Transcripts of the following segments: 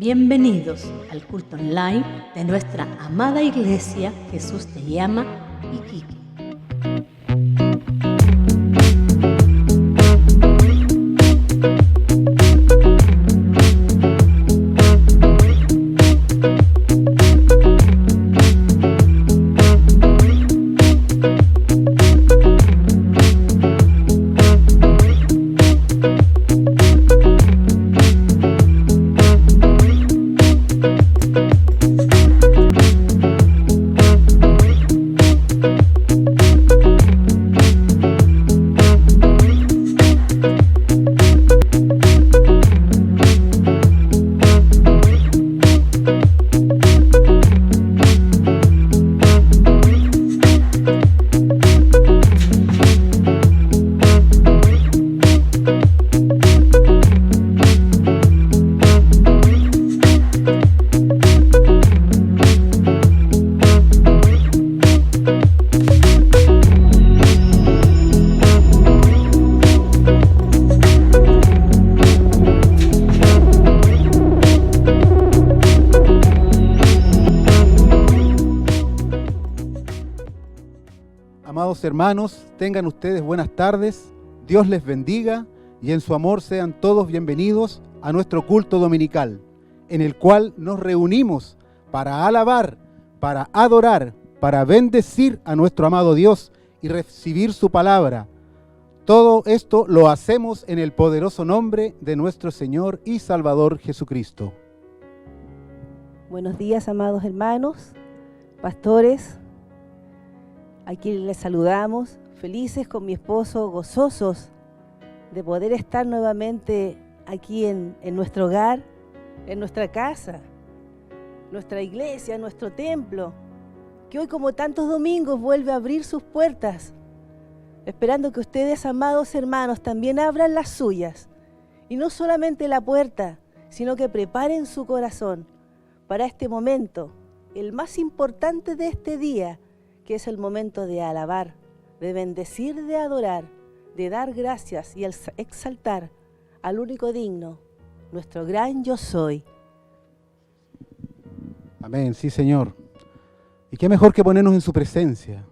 Bienvenidos al culto online de nuestra amada iglesia Jesús te llama Iquique. Amados hermanos, tengan ustedes buenas tardes, Dios les bendiga y en su amor sean todos bienvenidos a nuestro culto dominical, en el cual nos reunimos para alabar, para adorar, para bendecir a nuestro amado Dios y recibir su palabra. Todo esto lo hacemos en el poderoso nombre de nuestro Señor y Salvador Jesucristo. Buenos días, amados hermanos, pastores. Aquí les saludamos, felices con mi esposo, gozosos de poder estar nuevamente aquí en nuestro hogar, en nuestra casa, nuestra iglesia, nuestro templo, que hoy como tantos domingos vuelve a abrir sus puertas, esperando que ustedes, amados hermanos, también abran las suyas, y no solamente la puerta, sino que preparen su corazón para este momento, el más importante de este día, que es el momento de alabar, de bendecir, de adorar, de dar gracias y exaltar al único digno, nuestro gran yo soy. Amén, sí Señor. Y qué mejor que ponernos en su presencia.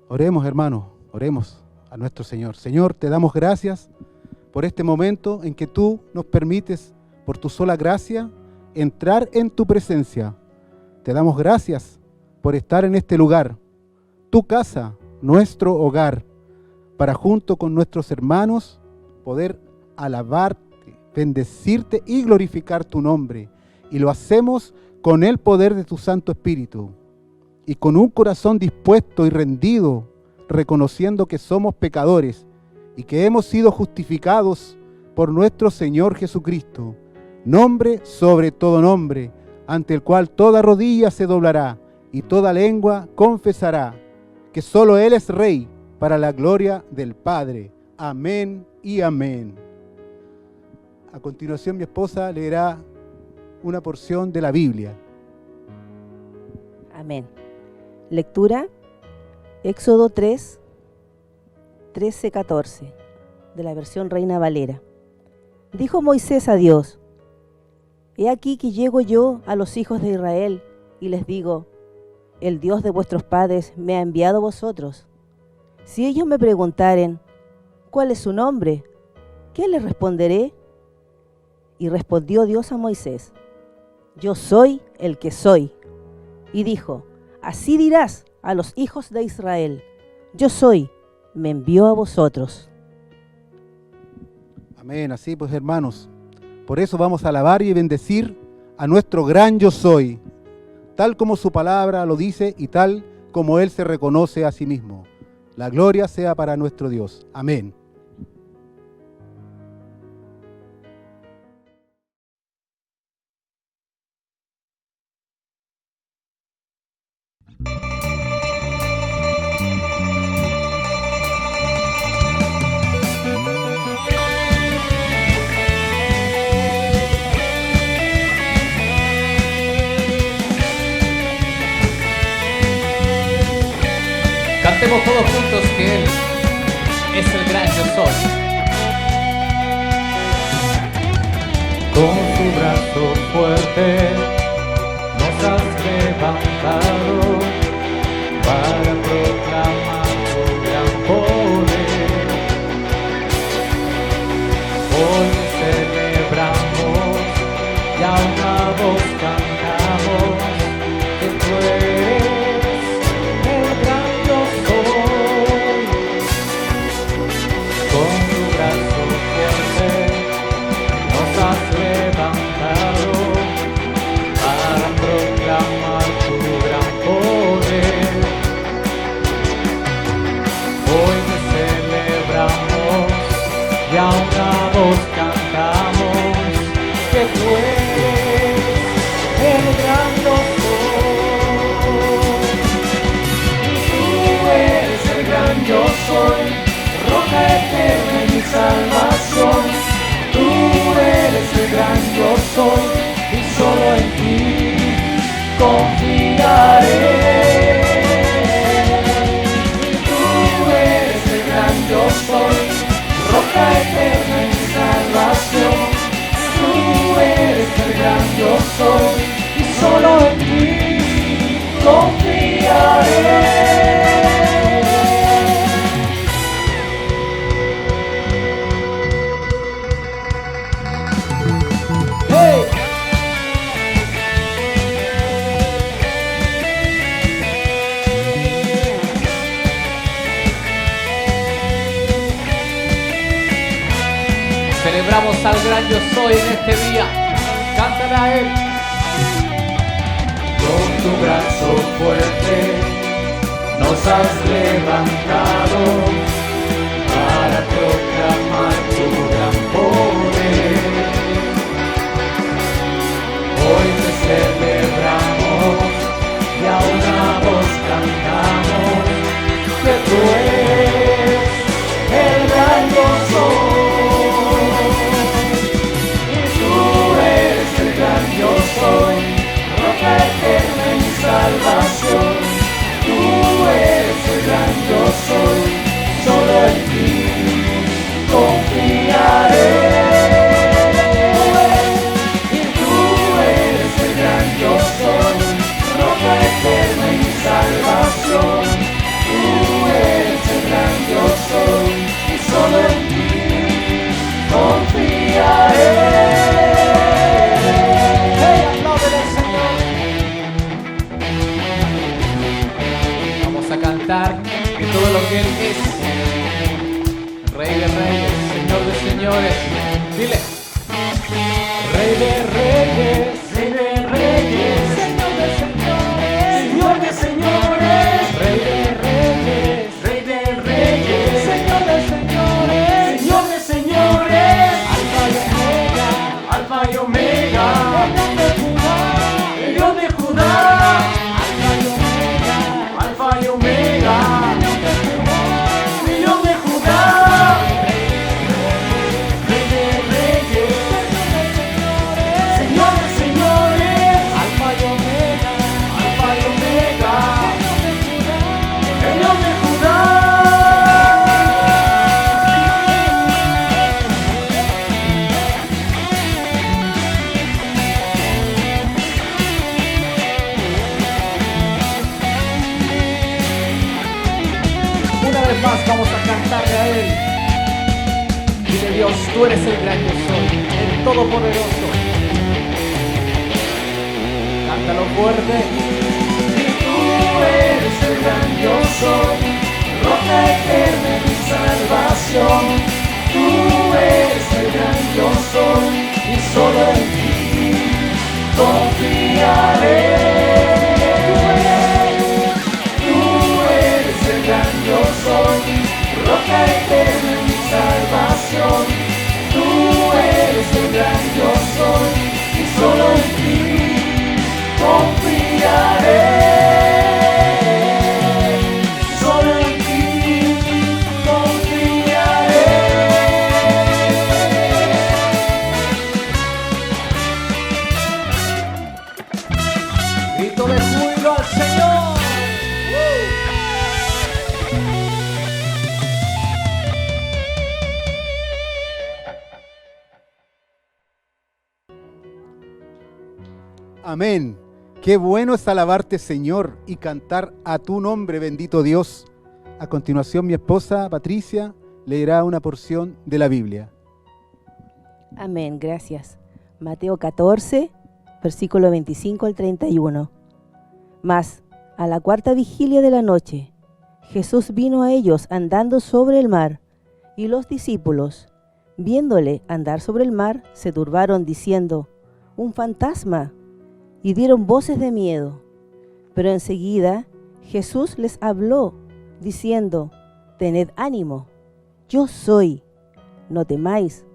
Oremos, hermanos, oremos a nuestro Señor. Señor, te damos gracias por este momento en que tú nos permites, por tu sola gracia, entrar en tu presencia. Te damos gracias por estar en este lugar, tu casa, nuestro hogar, para junto con nuestros hermanos poder alabarte, bendecirte y glorificar tu nombre. Y lo hacemos con el poder de tu Santo Espíritu y con un corazón dispuesto y rendido, reconociendo que somos pecadores y que hemos sido justificados por nuestro Señor Jesucristo, nombre sobre todo nombre, ante el cual toda rodilla se doblará y toda lengua confesará que solo Él es Rey para la gloria del Padre. Amén y amén. A continuación mi esposa leerá una porción de la Biblia. Amén. Lectura, Éxodo 3, 13-14, de la versión Reina Valera. Dijo Moisés a Dios: He aquí que llego yo a los hijos de Israel y les digo: el Dios de vuestros padres me ha enviado a vosotros. Si ellos me preguntaren, ¿cuál es su nombre?, ¿qué les responderé? Y respondió Dios a Moisés: Yo soy el que soy. Y dijo: Así dirás a los hijos de Israel: Yo soy, me envió a vosotros. Amén, así pues hermanos, por eso vamos a alabar y bendecir a nuestro gran yo soy, tal como su palabra lo dice y tal como Él se reconoce a sí mismo. La gloria sea para nuestro Dios. Amén. Cantemos todos juntos que Él es el gran yo soy. Con su brazo brazo fuerte nos has levantado para proclamar tu gran poder. Hoy celebramos y a una voz cantamos que tú eres el gran yo soy. Con tu brazo fuerte nos has levantado para proclamar tu gran poder. Hoy te celebramos y a una voz cantamos que tú eres el gran yo soy. Y tú eres el gran yo soy, roca eterna y mi salvación. Tú eres el gran yo soy y solo en ti confiaré. Y tú eres el gran yo soy, roca eterna y mi salvación. Tú eres el gran yo soy y solo en ti confiaré. Celebramos al gran yo soy en este día. Cántale a él. Con tu brazo fuerte nos has levantado para proclamar tu gran poder. Hoy te celebramos y a una voz cantamos que tú eres el gran yo soy. Yo soy, roca eterna y mi salvación. Tú eres el gran yo soy, solo en ti confiaré. Y tú eres el gran yo soy, roca eterna y mi salvación. Tú eres el gran yo soy, y solo en ti confiaré. De todo lo que él es, Rey de reyes, Señor de señores. Dile: Rey de reyes, Rey de reyes, Señor de señores, Señor de señores. Rey de reyes, Rey de reyes, Señor de señores, Señor de señores. Alfa y Omega, Alfa y Omega, el Dios de Judá, el Dios de Judá. Alfa y Omega, el Dios de Judá. Rey de reyes, Señor de señores, Alfa y Omega, el Dios de Judá. una vez más vamos a cantarle a él. Dile: Dios, tú eres el gran yo soy, el todopoderoso. Cántalo fuerte. Y tú eres el gran yo soy, roca eterna y mi salvación. Tú eres el gran yo soy, y solo en ti confiaré. Tú eres el gran yo soy, roca eterna y mi salvación. Tú eres el gran yo soy, y solo en ti confiaré. Solo en ti confiaré. Amén. Qué bueno es alabarte, Señor, y cantar a tu nombre, bendito Dios. A continuación, mi esposa Patricia leerá una porción de la Biblia. Amén, gracias. Mateo 14, versículo 25 al 31. Mas, a la cuarta vigilia de la noche, Jesús vino a ellos andando sobre el mar, y los discípulos, viéndole andar sobre el mar, se turbaron diciendo, «¡Un fantasma!», y dieron voces de miedo. Pero enseguida Jesús les habló, diciendo, «Tened ánimo, yo soy, no temáis».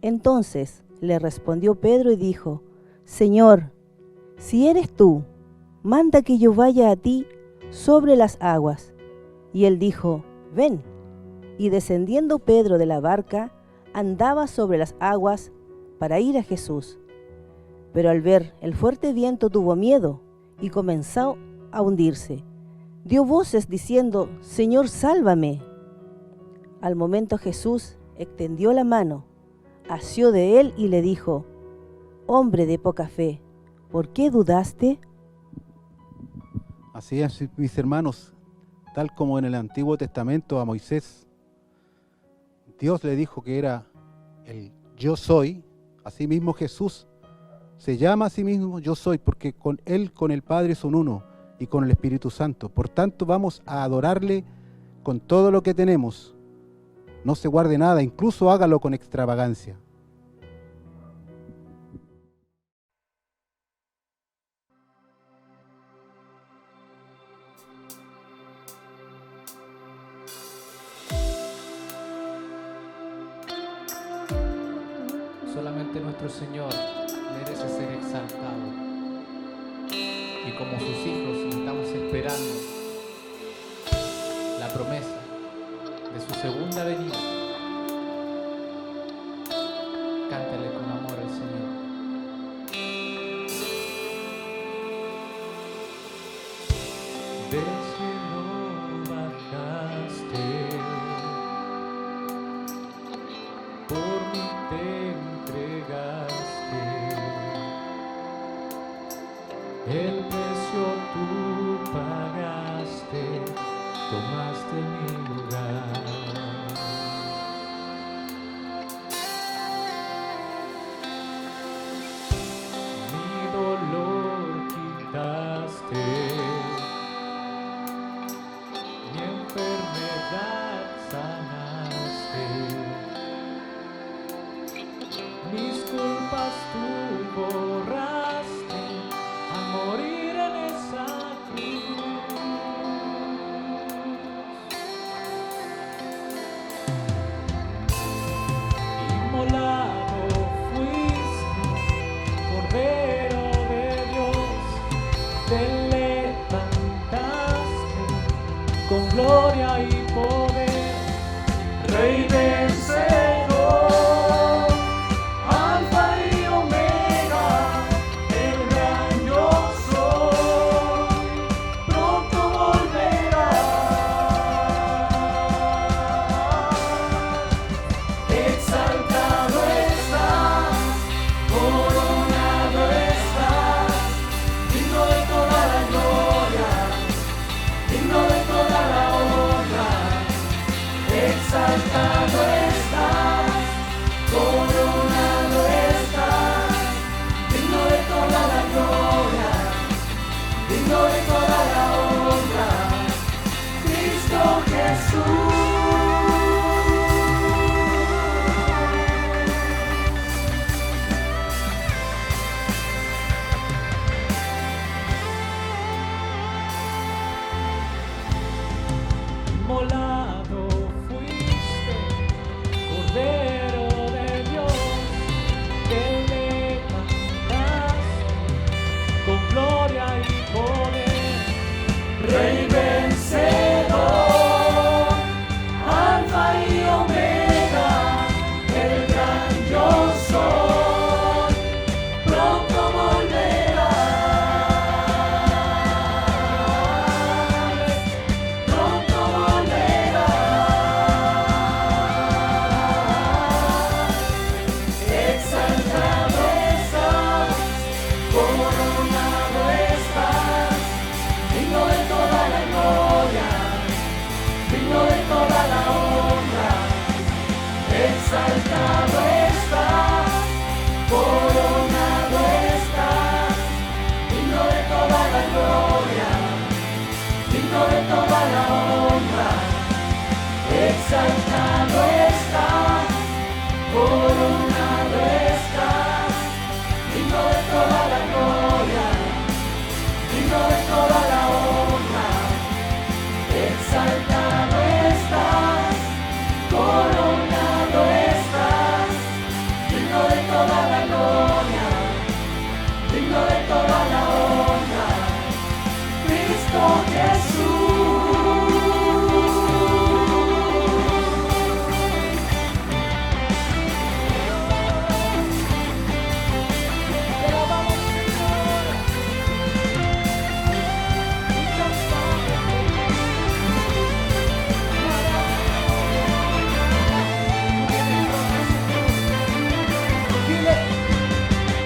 Entonces le respondió Pedro y dijo, «Señor, si eres tú, manda que yo vaya a ti sobre las aguas». Y él dijo, «Ven». Y descendiendo Pedro de la barca, andaba sobre las aguas para ir a Jesús. Pero al ver el fuerte viento tuvo miedo y comenzó a hundirse. Dio voces diciendo, «Señor, sálvame». Al momento Jesús extendió la mano, asió de él y le dijo, «Hombre de poca fe, ¿por qué dudaste?». Así es, mis hermanos, tal como en el Antiguo Testamento a Moisés, Dios le dijo que era el yo soy, así mismo Jesús se llama a sí mismo yo soy, porque con Él, con el Padre son uno y con el Espíritu Santo. Por tanto, vamos a adorarle con todo lo que tenemos. No se guarde nada, incluso hágalo con extravagancia. Solamente nuestro Señor merece ser exaltado. Y como sus hijos estamos esperando la promesa de su segunda venida. Cántale con amor al Señor. Del cielo bajaste, por mí te entregaste, el precio tú pagaste, tomaste mi lugar. exaltado estás, coronado estás, digno de toda la gloria, digno de toda la honra. Exaltado estás, coronado estás, digno de toda la gloria, digno de toda la honra. Exaltado estás, coronado estás, digno de toda la gloria, digno de toda la honra. Cristo Jesús.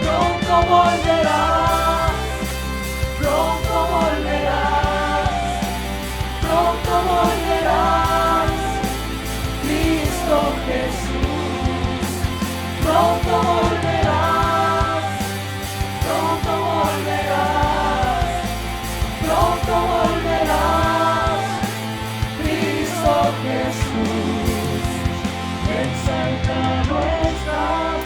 Pronto volverás, pronto volverás, pronto volverás, Cristo Jesús. Pronto volverás, pronto volverás, pronto volverás, Cristo Jesús. Exaltado estás,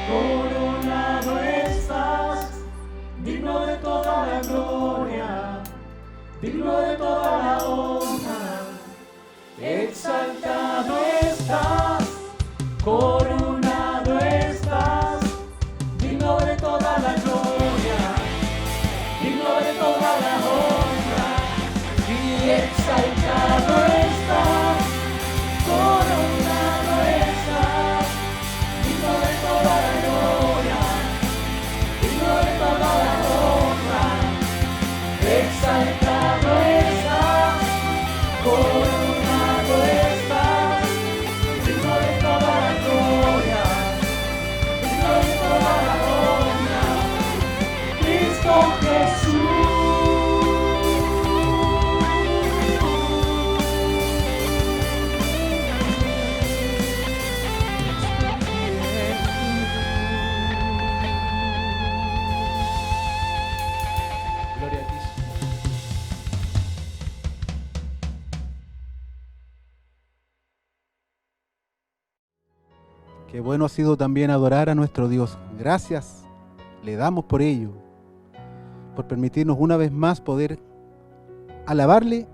coronado estás, digno de toda la gloria, digno de toda la honra. Exaltado estás, coronado estás, digno de toda la gloria, digno de toda la honra. Y exaltado estás, coronado estás, digno de toda la gloria, digno de toda la honra. Exaltado estás, coronado estás, digno de toda la gloria, digno de toda la honra. Cristo Jesús. Gloria a ti, Señor. Qué bueno ha sido también adorar a nuestro Dios. Gracias le damos por ello, por permitirnos una vez más poder alabarle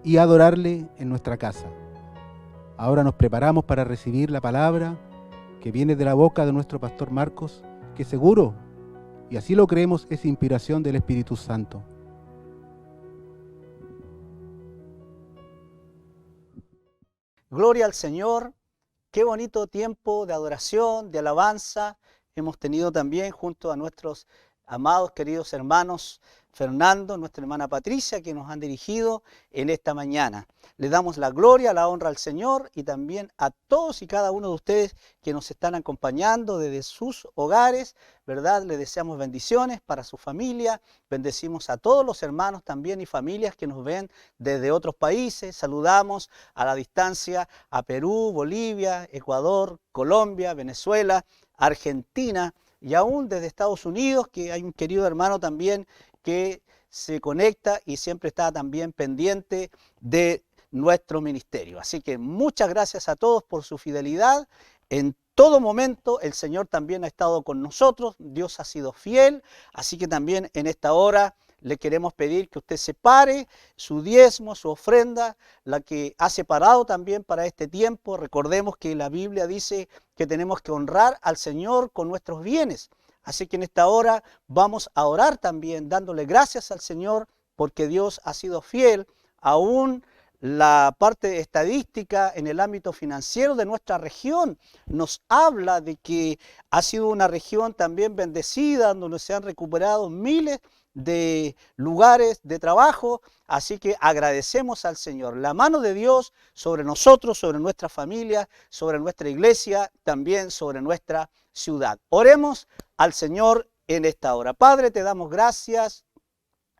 y adorarle en nuestra casa. Ahora nos preparamos para recibir la palabra que viene de la boca de nuestro pastor Marcos, que seguro, y así lo creemos, es inspiración del Espíritu Santo. Gloria al Señor. Qué bonito tiempo de adoración, de alabanza hemos tenido también junto a nuestros amados, queridos hermanos Fernando, nuestra hermana Patricia, que nos han dirigido en esta mañana. Le damos la gloria, la honra al Señor y también a todos y cada uno de ustedes que nos están acompañando desde sus hogares, ¿verdad? Les deseamos bendiciones para su familia, bendecimos a todos los hermanos también y familias que nos ven desde otros países. Saludamos a la distancia a Perú, Bolivia, Ecuador, Colombia, Venezuela, Argentina y aún desde Estados Unidos, que hay un querido hermano también que se conecta y siempre está también pendiente de nuestro ministerio. Así que muchas gracias a todos por su fidelidad. En todo momento el Señor también ha estado con nosotros, Dios ha sido fiel, así que también en esta hora le queremos pedir que usted separe su diezmo, su ofrenda, la que ha separado también para este tiempo. Recordemos que la Biblia dice que tenemos que honrar al Señor con nuestros bienes. Así que en esta hora vamos a orar también, dándole gracias al Señor, porque Dios ha sido fiel. Aún la parte estadística en el ámbito financiero de nuestra región nos habla de que ha sido una región también bendecida, donde se han recuperado miles de lugares de trabajo. Así que agradecemos al Señor. La mano de Dios sobre nosotros, sobre nuestra familia, sobre nuestra iglesia, también sobre nuestra ciudad. Oremos al Señor en esta hora. Padre, te damos gracias.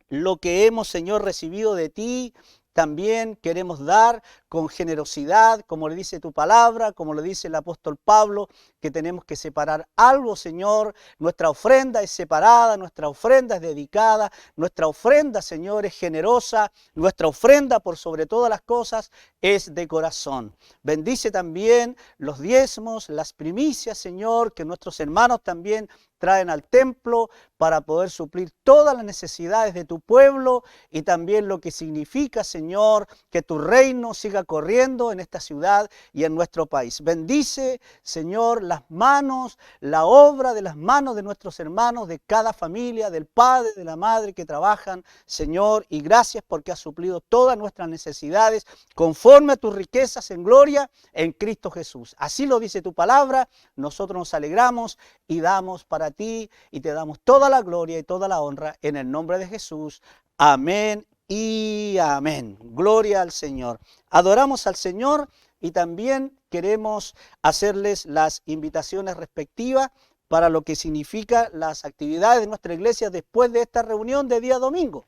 Lo que hemos, Señor, recibido de ti, también queremos dar con generosidad, como le dice tu palabra, como le dice el apóstol Pablo, que tenemos que separar algo, Señor. Nuestra ofrenda es separada, nuestra ofrenda es dedicada, nuestra ofrenda, Señor, es generosa, nuestra ofrenda por sobre todas las cosas es de corazón. Bendice también los diezmos, las primicias, Señor, que nuestros hermanos también traen al templo para poder suplir todas las necesidades de tu pueblo y también lo que significa, Señor, que tu reino siga corriendo en esta ciudad y en nuestro país. Bendice, Señor, las manos, la obra de las manos de nuestros hermanos, de cada familia, del padre, de la madre que trabajan, Señor, y gracias porque has suplido todas nuestras necesidades conforme a tus riquezas en gloria en Cristo Jesús. Así lo dice tu palabra, nosotros nos alegramos y damos para ti y te damos toda la gloria y toda la honra en el nombre de Jesús. Amén y amén. Gloria al Señor. Adoramos al Señor y también queremos hacerles las invitaciones respectivas para lo que significa las actividades de nuestra iglesia después de esta reunión de día domingo.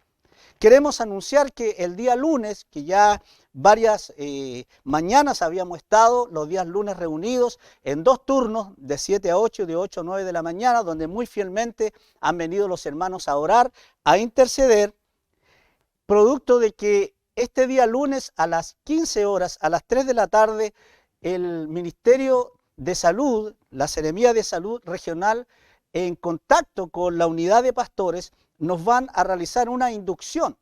Queremos anunciar que el día lunes, que ya varias mañanas habíamos estado, los días lunes reunidos en 2 turnos, de 7 a 8 y de 8 a 9 de la mañana, donde muy fielmente han venido los hermanos a orar, a interceder, producto de que este día lunes a las 15 horas, a las 3 de la tarde, el Ministerio de Salud, la Seremía de Salud Regional, en contacto con la unidad de pastores, nos van a realizar una inducción.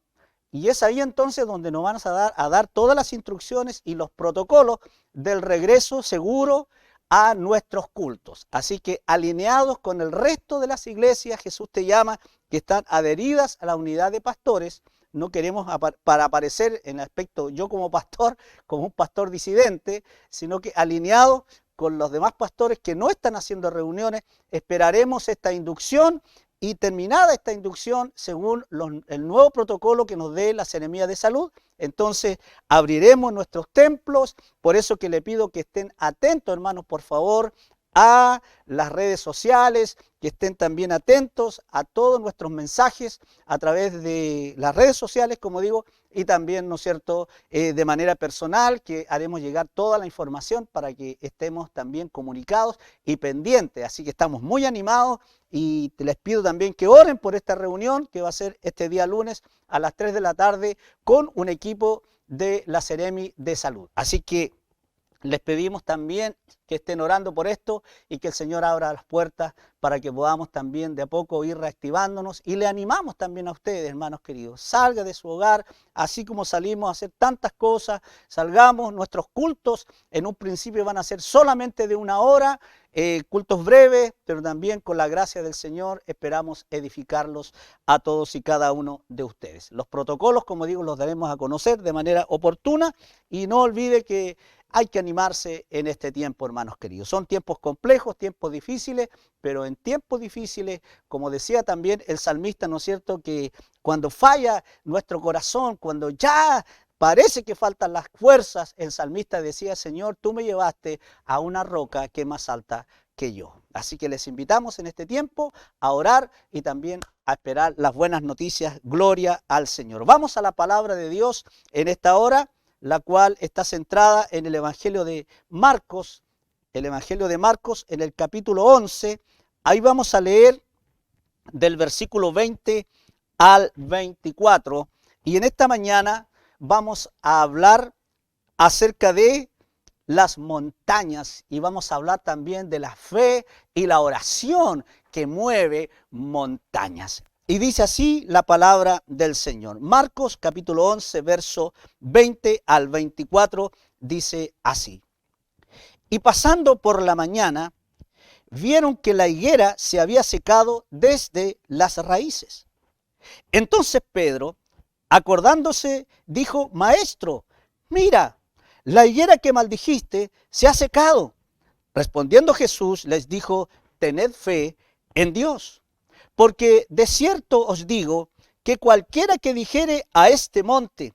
Y es ahí entonces donde nos van a dar todas las instrucciones y los protocolos del regreso seguro a nuestros cultos. Así que alineados con el resto de las iglesias, Jesús te llama, que están adheridas a la unidad de pastores. No queremos para aparecer en el aspecto yo como pastor, como un pastor disidente, sino que alineados con los demás pastores que no están haciendo reuniones, esperaremos esta inducción y terminada esta inducción, según el nuevo protocolo que nos dé la Seremía de Salud, entonces abriremos nuestros templos. Por eso que le pido que estén atentos, hermanos, por favor, a las redes sociales, que estén también atentos a todos nuestros mensajes a través de las redes sociales, como digo, y también, ¿no es cierto?, de manera personal, que haremos llegar toda la información para que estemos también comunicados y pendientes. Así que estamos muy animados y les pido también que oren por esta reunión que va a ser este día lunes a las 3 de la tarde con un equipo de la Seremi de Salud. Así que les pedimos también que estén orando por esto y que el Señor abra las puertas para que podamos también de a poco ir reactivándonos, y le animamos también a ustedes, hermanos queridos, salga de su hogar, así como salimos a hacer tantas cosas, salgamos. Nuestros cultos en un principio van a ser solamente de 1 hora, cultos breves, pero también con la gracia del Señor esperamos edificarlos a todos y cada uno de ustedes. Los protocolos, como digo, los daremos a conocer de manera oportuna, y no olvide que hay que animarse en este tiempo, hermanos queridos. Son tiempos complejos, tiempos difíciles, pero en tiempos difíciles, como decía también el salmista, ¿no es cierto?, que cuando falla nuestro corazón, cuando ya parece que faltan las fuerzas, el salmista decía: Señor, tú me llevaste a una roca que es más alta que yo. Así que les invitamos en este tiempo a orar y también a esperar las buenas noticias. Gloria al Señor. Vamos a la palabra de Dios en esta hora, la cual está centrada en el Evangelio de Marcos, en el capítulo 11. Ahí vamos a leer del versículo 20 al 24. Y en esta mañana vamos a hablar acerca de las montañas, y vamos a hablar también de la fe y la oración que mueve montañas. Y dice así la palabra del Señor. Marcos capítulo 11, verso 20 al 24, dice así: Y pasando por la mañana, vieron que la higuera se había secado desde las raíces. Entonces Pedro, acordándose, dijo: Maestro, mira, la higuera que maldijiste se ha secado. Respondiendo Jesús les dijo: Tened fe en Dios. Porque de cierto os digo que cualquiera que dijere a este monte: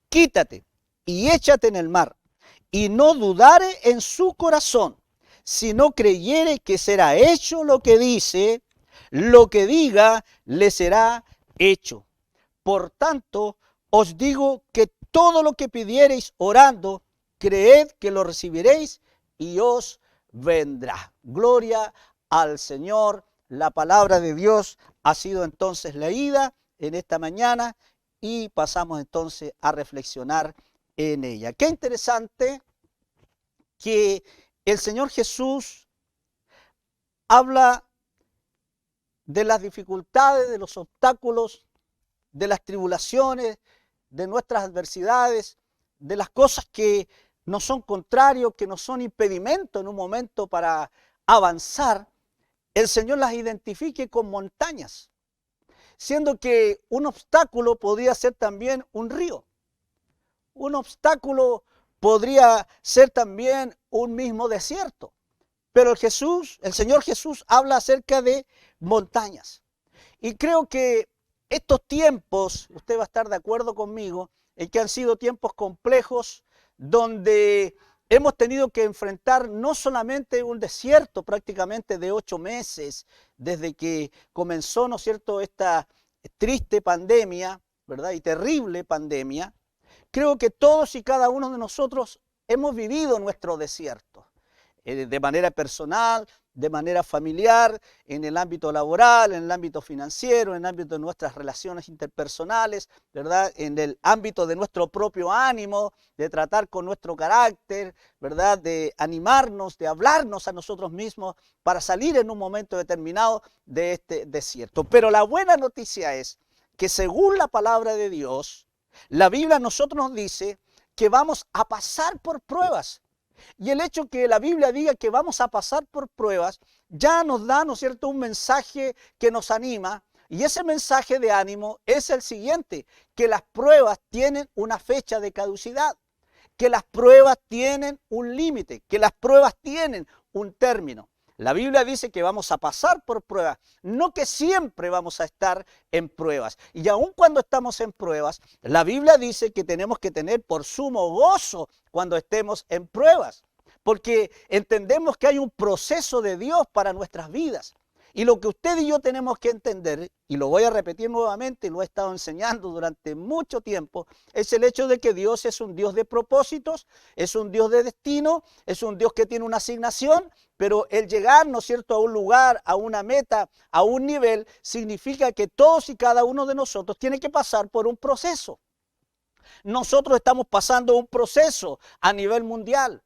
quítate y échate en el mar, y no dudare en su corazón, sino creyere que será hecho lo que dice, lo que diga le será hecho. Por tanto, os digo que todo lo que pidiereis orando, creed que lo recibiréis y os vendrá. Gloria al Señor. La palabra de Dios ha sido entonces leída en esta mañana y pasamos entonces a reflexionar en ella. Qué interesante que el Señor Jesús habla de las dificultades, de los obstáculos, de las tribulaciones, de nuestras adversidades, de las cosas que nos son contrarios, que nos son impedimento en un momento para avanzar. El Señor las identifique con montañas, siendo que un obstáculo podría ser también un río. Un obstáculo podría ser también un mismo desierto. Pero el Señor Jesús habla acerca de montañas. Y creo que estos tiempos, usted va a estar de acuerdo conmigo, en que han sido tiempos complejos, donde hemos tenido que enfrentar no solamente un desierto prácticamente de 8 meses, desde que comenzó, ¿no es cierto?, esta triste pandemia, ¿verdad?, y terrible pandemia. Creo que todos y cada uno de nosotros hemos vivido nuestro desierto, de manera personal, de manera familiar, en el ámbito laboral, en el ámbito financiero, en el ámbito de nuestras relaciones interpersonales, ¿verdad?, en el ámbito de nuestro propio ánimo, de tratar con nuestro carácter, ¿verdad?, de animarnos, de hablarnos a nosotros mismos para salir en un momento determinado de este desierto. Pero la buena noticia es que según la palabra de Dios, la Biblia a nosotros nos dice que vamos a pasar por pruebas. Y el hecho que la Biblia diga que vamos a pasar por pruebas ya nos da, ¿no es cierto?, un mensaje que nos anima. Y ese mensaje de ánimo es el siguiente: que las pruebas tienen una fecha de caducidad, que las pruebas tienen un límite, que las pruebas tienen un término. La Biblia dice que vamos a pasar por pruebas, no que siempre vamos a estar en pruebas. Y aun cuando estamos en pruebas, la Biblia dice que tenemos que tener por sumo gozo cuando estemos en pruebas, porque entendemos que hay un proceso de Dios para nuestras vidas. Y lo que usted y yo tenemos que entender, y lo voy a repetir nuevamente, y lo he estado enseñando durante mucho tiempo, es el hecho de que Dios es un Dios de propósitos, es un Dios de destino, es un Dios que tiene una asignación, pero el llegar, ¿no es cierto?, a un lugar, a una meta, a un nivel, significa que todos y cada uno de nosotros tiene que pasar por un proceso. Nosotros estamos pasando un proceso a nivel mundial.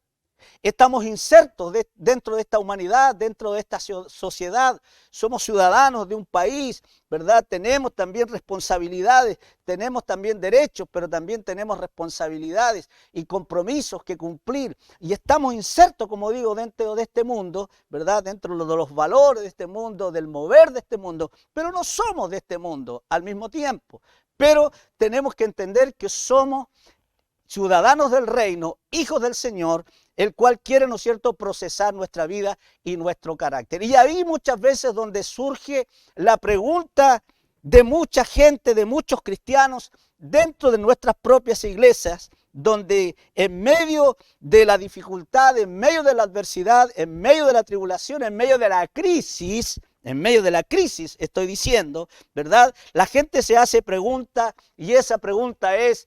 Estamos insertos dentro de esta humanidad, dentro de esta sociedad. Somos ciudadanos de un país, ¿verdad? Tenemos también responsabilidades, tenemos también derechos, pero también tenemos responsabilidades y compromisos que cumplir. Y estamos insertos, como digo, dentro de este mundo, ¿verdad? Dentro de los valores de este mundo, del mover de este mundo, pero no somos de este mundo al mismo tiempo. Pero tenemos que entender que somos ciudadanos del reino, hijos del Señor, el cual quiere, ¿no es cierto?, procesar nuestra vida y nuestro carácter. Y ahí muchas veces donde surge la pregunta de mucha gente, de muchos cristianos, dentro de nuestras propias iglesias, donde en medio de la dificultad, en medio de la adversidad, en medio de la tribulación, en medio de la crisis, estoy diciendo, ¿verdad?, la gente se hace pregunta, y esa pregunta es,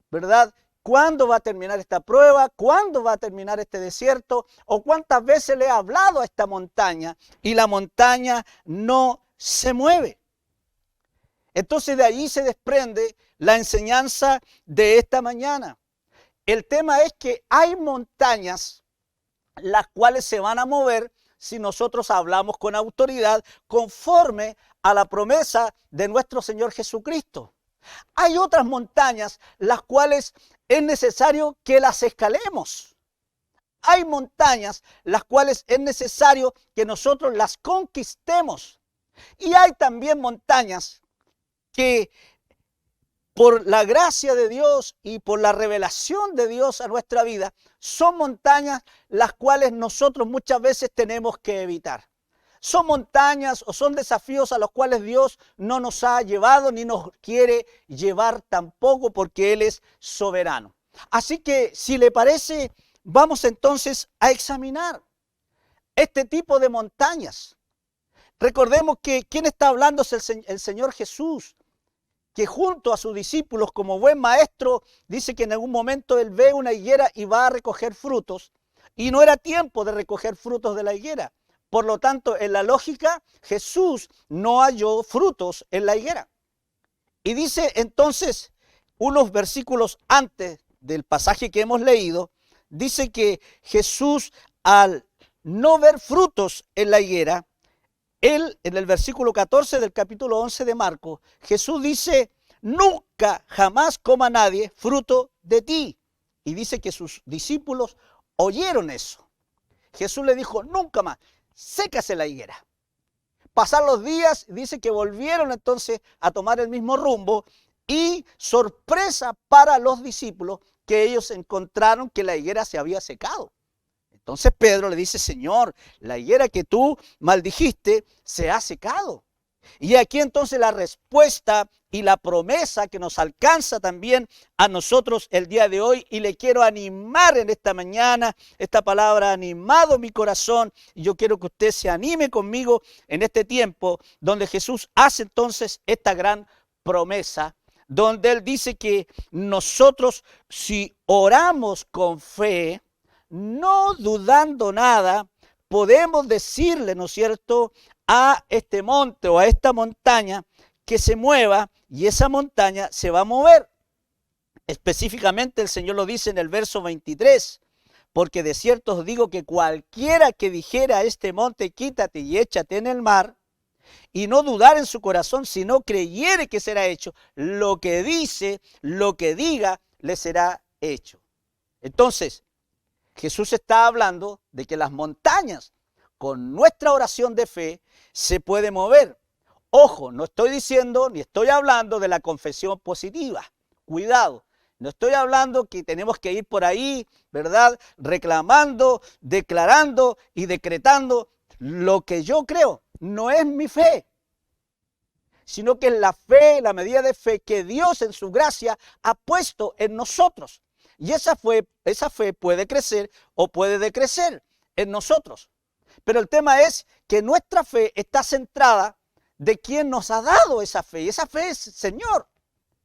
¿verdad?, ¿cuándo va a terminar esta prueba? ¿Cuándo va a terminar este desierto? ¿O cuántas veces le he hablado a esta montaña y la montaña no se mueve? Entonces de allí se desprende la enseñanza de esta mañana. El tema es que hay montañas las cuales se van a mover si nosotros hablamos con autoridad conforme a la promesa de nuestro Señor Jesucristo. Hay otras montañas las cuales es necesario que las escalemos. Hay montañas las cuales es necesario que nosotros las conquistemos. Y hay también montañas que por la gracia de Dios y por la revelación de Dios a nuestra vida, son montañas las cuales nosotros muchas veces tenemos que evitar. Son montañas o son desafíos a los cuales Dios no nos ha llevado ni nos quiere llevar tampoco, porque Él es soberano. Así que si le parece, vamos entonces a examinar este tipo de montañas. Recordemos que quien está hablando es el Señor Jesús, que junto a sus discípulos, como buen maestro, dice que en algún momento él ve una higuera y va a recoger frutos, y no era tiempo de recoger frutos de la higuera. Por lo tanto, en la lógica, Jesús no halló frutos en la higuera. Y dice entonces, unos versículos antes del pasaje que hemos leído, dice que Jesús, al no ver frutos en la higuera, él, en el versículo 14 del capítulo 11 de Marcos, Jesús dice, nunca, jamás coma nadie fruto de ti. Y dice que sus discípulos oyeron eso. Jesús le dijo, nunca más, sécase la higuera. Pasaron los días, dice que volvieron entonces a tomar el mismo rumbo y sorpresa para los discípulos que ellos encontraron que la higuera se había secado. Entonces Pedro le dice, Señor, la higuera que tú maldijiste se ha secado. Y aquí entonces la respuesta y la promesa que nos alcanza también a nosotros el día de hoy. Y le quiero animar en esta mañana, esta palabra ha animado mi corazón. Y yo quiero que usted se anime conmigo en este tiempo donde Jesús hace entonces esta gran promesa. Donde Él dice que nosotros si oramos con fe, no dudando nada, podemos decirle, ¿no es cierto?, a este monte o a esta montaña que se mueva y esa montaña se va a mover. Específicamente el Señor lo dice en el verso 23, porque de cierto os digo que cualquiera que dijera a este monte, quítate y échate en el mar, y no dudar en su corazón, sino creyere que será hecho, lo que dice, lo que diga, le será hecho. Entonces, Jesús está hablando de que las montañas, con nuestra oración de fe, se puede mover. Ojo, no estoy diciendo ni estoy hablando de la confesión positiva. Cuidado, no estoy hablando que tenemos que ir por ahí, ¿verdad?, reclamando, declarando y decretando lo que yo creo. No es mi fe, sino que es la fe, la medida de fe que Dios en su gracia ha puesto en nosotros. Y esa fe puede crecer o puede decrecer en nosotros. Pero el tema es que nuestra fe está centrada de quien nos ha dado esa fe. Y esa fe es Señor.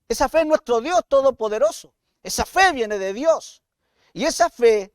Esa fe es nuestro Dios todopoderoso. Esa fe viene de Dios. Y esa fe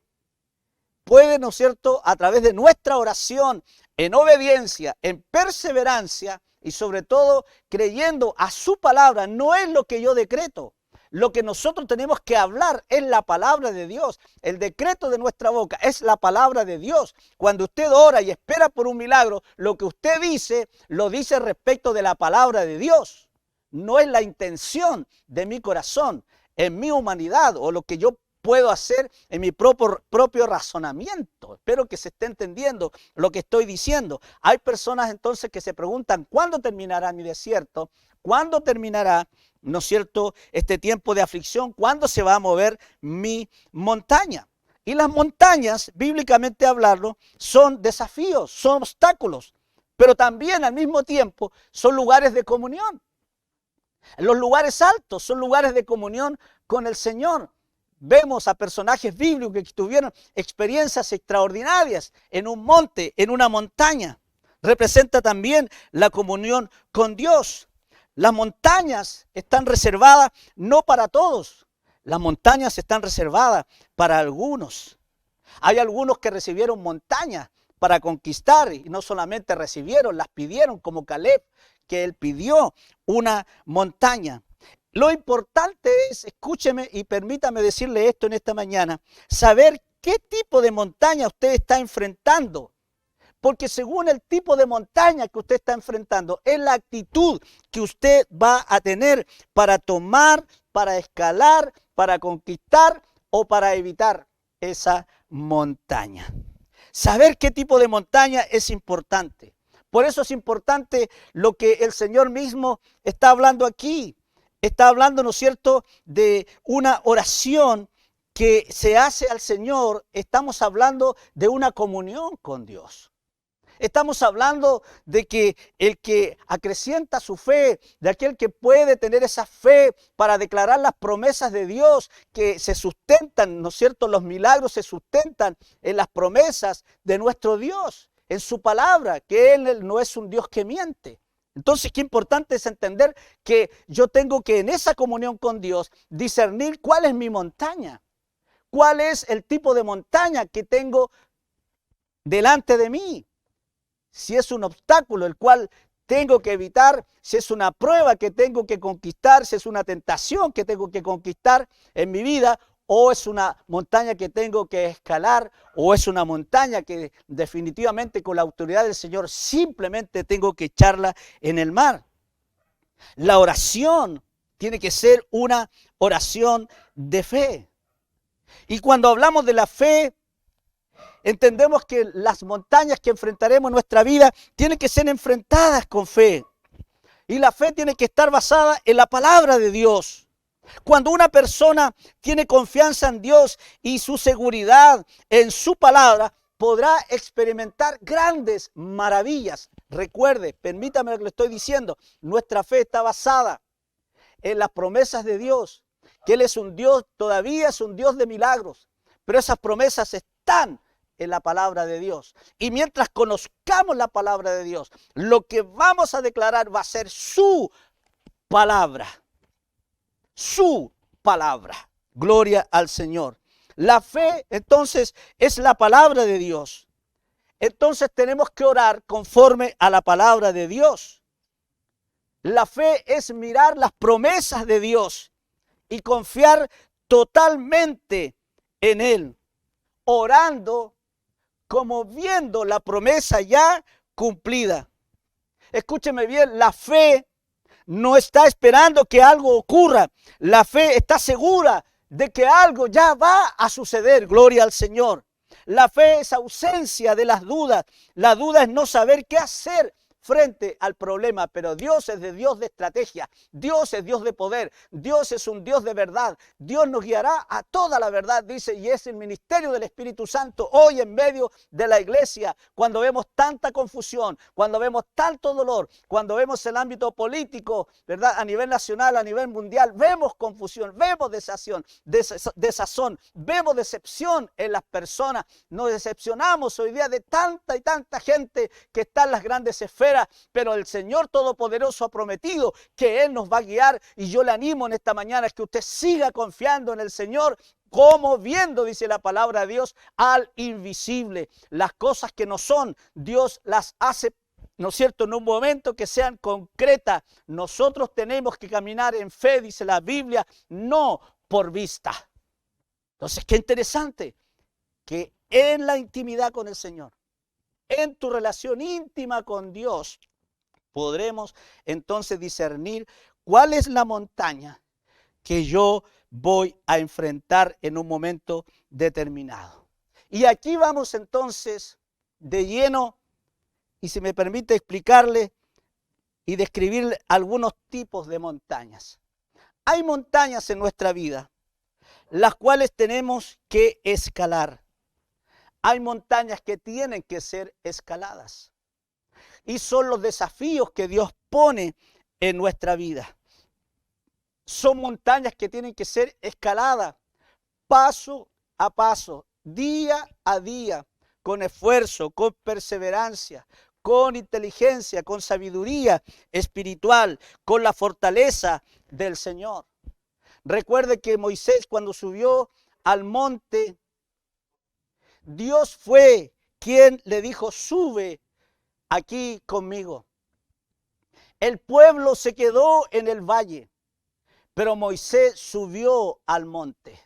puede, ¿no es cierto?, a través de nuestra oración, en obediencia, en perseverancia y sobre todo creyendo a su palabra. No es lo que yo decreto. Lo que nosotros tenemos que hablar es la palabra de Dios. El decreto de nuestra boca es la palabra de Dios. Cuando usted ora y espera por un milagro, lo que usted dice, lo dice respecto de la palabra de Dios. No es la intención de mi corazón, en mi humanidad o lo que yo puedo hacer en mi propio razonamiento. Espero que se esté entendiendo lo que estoy diciendo. Hay personas entonces que se preguntan, ¿cuándo terminará mi desierto? ¿Cuándo terminará, no es cierto, este tiempo de aflicción? ¿Cuándo se va a mover mi montaña? Y las montañas, bíblicamente hablando, son desafíos, son obstáculos, pero también al mismo tiempo son lugares de comunión. Los lugares altos son lugares de comunión con el Señor. Vemos a personajes bíblicos que tuvieron experiencias extraordinarias en un monte, en una montaña. Representa también la comunión con Dios. Las montañas están reservadas no para todos. Las montañas están reservadas para algunos. Hay algunos que recibieron montañas para conquistar y no solamente recibieron, las pidieron, como Caleb, que él pidió una montaña. Lo importante es, escúcheme y permítame decirle esto en esta mañana, saber qué tipo de montaña usted está enfrentando. Porque según el tipo de montaña que usted está enfrentando, es la actitud que usted va a tener para tomar, para escalar, para conquistar o para evitar esa montaña. Saber qué tipo de montaña es importante. Por eso es importante lo que el Señor mismo está hablando aquí. Está hablando, ¿no es cierto?, de una oración que se hace al Señor. Estamos hablando de una comunión con Dios. Estamos hablando de que el que acrecienta su fe, de aquel que puede tener esa fe para declarar las promesas de Dios que se sustentan, ¿no es cierto? Los milagros se sustentan en las promesas de nuestro Dios, en su palabra, que Él no es un Dios que miente. Entonces, qué importante es entender que yo tengo que en esa comunión con Dios discernir cuál es mi montaña, cuál es el tipo de montaña que tengo delante de mí. Si es un obstáculo el cual tengo que evitar, si es una prueba que tengo que conquistar, si es una tentación que tengo que conquistar en mi vida, o es una montaña que tengo que escalar, o es una montaña que definitivamente con la autoridad del Señor simplemente tengo que echarla en el mar. La oración tiene que ser una oración de fe. Y cuando hablamos de la fe, entendemos que las montañas que enfrentaremos en nuestra vida tienen que ser enfrentadas con fe. Y la fe tiene que estar basada en la palabra de Dios. Cuando una persona tiene confianza en Dios y su seguridad en su palabra, podrá experimentar grandes maravillas. Recuerde, permítame lo que le estoy diciendo, nuestra fe está basada en las promesas de Dios, que Él es un Dios, todavía es un Dios de milagros, pero esas promesas están en la palabra de Dios. Y mientras conozcamos la palabra de Dios, lo que vamos a declarar va a ser su palabra. Su palabra. Gloria al Señor. La fe, entonces, es la palabra de Dios. Entonces tenemos que orar conforme a la palabra de Dios. La fe es mirar las promesas de Dios y confiar totalmente en Él, orando como viendo la promesa ya cumplida. Escúcheme bien, la fe no está esperando que algo ocurra. La fe está segura de que algo ya va a suceder. Gloria al Señor. La fe es ausencia de las dudas. La duda es no saber qué hacer frente al problema, pero Dios es Dios de estrategia, Dios es Dios de poder, Dios es un Dios de verdad, Dios nos guiará a toda la verdad, dice, y es el ministerio del Espíritu Santo hoy en medio de la iglesia, cuando vemos tanta confusión, cuando vemos tanto dolor, cuando vemos el ámbito político, ¿verdad? A nivel nacional, a nivel mundial, vemos confusión, vemos desazón, vemos decepción en las personas, nos decepcionamos hoy día de tanta y tanta gente que está en las grandes esferas, pero el Señor Todopoderoso ha prometido que Él nos va a guiar y yo le animo en esta mañana es que usted siga confiando en el Señor como viendo, dice la palabra de Dios, al invisible. Las cosas que no son, Dios las hace, ¿no es cierto?, en un momento que sean concretas. Nosotros tenemos que caminar en fe, dice la Biblia, no por vista. Entonces, qué interesante que en la intimidad con el Señor, en tu relación íntima con Dios, podremos entonces discernir cuál es la montaña que yo voy a enfrentar en un momento determinado. Y aquí vamos entonces de lleno, y si me permite explicarle y describir algunos tipos de montañas. Hay montañas en nuestra vida, las cuales tenemos que escalar. Hay montañas que tienen que ser escaladas. Y son los desafíos que Dios pone en nuestra vida. Son montañas que tienen que ser escaladas paso a paso, día a día, con esfuerzo, con perseverancia, con inteligencia, con sabiduría espiritual, con la fortaleza del Señor. Recuerde que Moisés, cuando subió al monte, Dios fue quien le dijo, sube aquí conmigo. El pueblo se quedó en el valle, pero Moisés subió al monte.